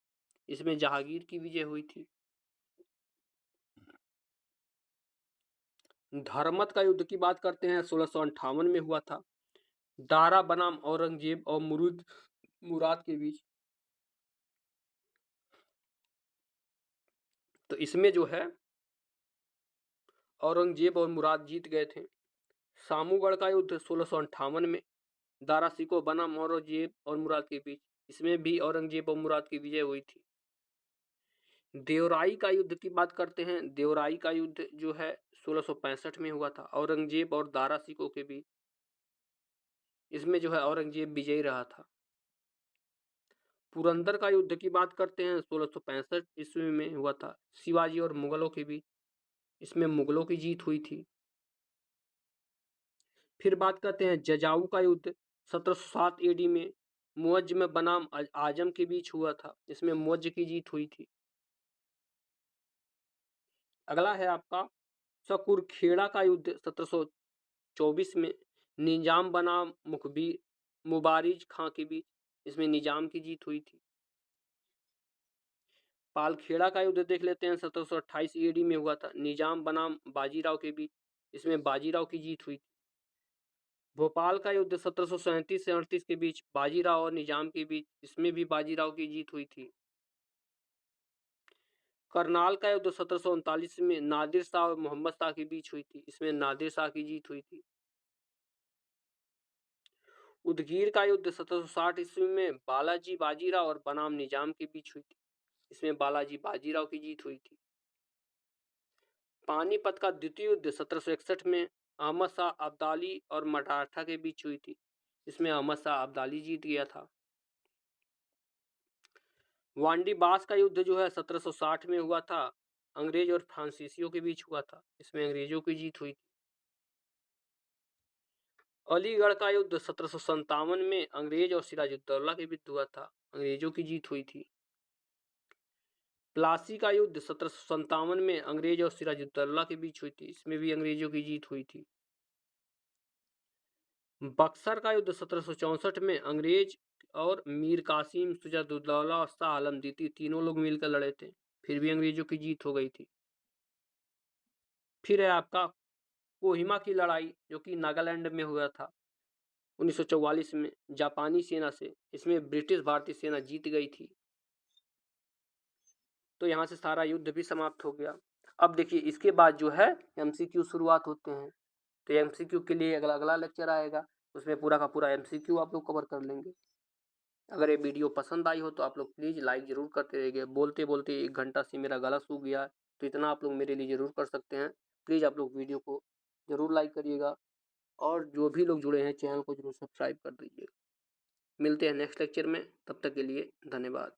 Speaker 1: इसमें जहांगीर की विजय हुई थी। धर्मत का युद्ध की बात करते हैं, 1658 में हुआ था। दारा बनाम औरंगजेब और मुराद के बीच। तो इसमें जो है औरंगजेब और मुराद जीत गए थे। सामूगढ़ का युद्ध 1658 में दारा सिकोह बनाम औरंगजेब और मुराद के बीच। इसमें भी औरंगजेब और मुराद की विजय हुई थी। देवराई का युद्ध की बात करते हैं। देवराई का युद्ध जो है 1665 में हुआ था, औरंगजेब और दारा सिकोह के बीच। इसमें जो है औरंगजेब विजयी रहा था। पुरंदर का युद्ध की बात करते हैं, 1665 ईस्वी में हुआ था, शिवाजी और मुगलों के बीच। इसमें मुगलों की जीत हुई थी। फिर बात करते हैं जजाऊ का युद्ध 1707 एडी में मुअज्ज बनाम आजम के बीच हुआ था। इसमें मुअज्ज की जीत हुई थी। अगला है आपका सकुरखेड़ा का युद्ध 1724 में निजाम बनाम मुबारिज खां के बीच। इसमें निजाम की जीत हुई थी। पालखेड़ा का युद्ध देख लेते हैं, 1728 ईडी में हुआ था, निजाम बनाम बाजीराव के बीच। इसमें बाजीराव की जीत हुई थी। भोपाल का युद्ध 1737 से 38 के बीच बाजीराव और निजाम के बीच। इसमें भी बाजीराव की जीत हुई थी। करनाल का युद्ध 1739 में नादिर शाह और मोहम्मद शाह के बीच हुई थी। इसमें नादिर शाह की जीत हुई थी। उदगीर का युद्ध 1760 ईस्वी में बालाजी बाजीराव और बनाम निजाम के बीच हुई थी। इसमें बालाजी बाजीराव की जीत हुई थी। पानीपत का द्वितीय युद्ध 1761 में अहमद शाह अब्दाली और मराठा के बीच हुई थी। इसमें अहमद शाह अब्दाली जीत गया था। वांडीबास का युद्ध जो है 1760 में हुआ था, अंग्रेज और फ्रांसीसियों के बीच हुआ था। इसमें अंग्रेजों की जीत हुई थी। अलीगढ़ का युद्ध 1757 में अंग्रेज और सिराजुद्दौला के बीच हुआ था। अंग्रेजों की जीत हुई थी। प्लासी का युद्ध 1757 में अंग्रेज और सिराजुद्दौला के बीच हुई थी। इसमें भी अंग्रेजों की जीत हुई थी। बक्सर का युद्ध 1764 में अंग्रेज और मीर कासिम, सिराजुद्दौला और शाह आलम द्वितीय तीनों लोग मिलकर लड़े थे। फिर भी अंग्रेजों की जीत हो गई थी। फिर है आपका कोहिमा की लड़ाई, जो कि नागालैंड में हुआ था 1944 में जापानी सेना से। इसमें ब्रिटिश भारतीय सेना जीत गई थी। तो यहाँ से सारा युद्ध भी समाप्त हो गया। अब देखिए इसके बाद जो है एमसीक्यू शुरुआत होते हैं। तो एमसीक्यू के लिए अगला अगला लेक्चर आएगा, उसमें पूरा का पूरा एमसीक्यू आप लोग कवर कर लेंगे। अगर ये वीडियो पसंद आई हो तो आप लोग प्लीज़ लाइक ज़रूर करते रहिए। बोलते बोलते 1 घंटा से मेरा गला सूख गया, तो इतना आप लोग मेरे लिए ज़रूर कर सकते हैं। प्लीज़ आप लोग वीडियो को ज़रूर लाइक करिएगा और जो भी लोग जुड़े हैं चैनल को ज़रूर सब्सक्राइब कर दीजिएगा। मिलते हैं नेक्स्ट लेक्चर में, तब तक के लिए धन्यवाद।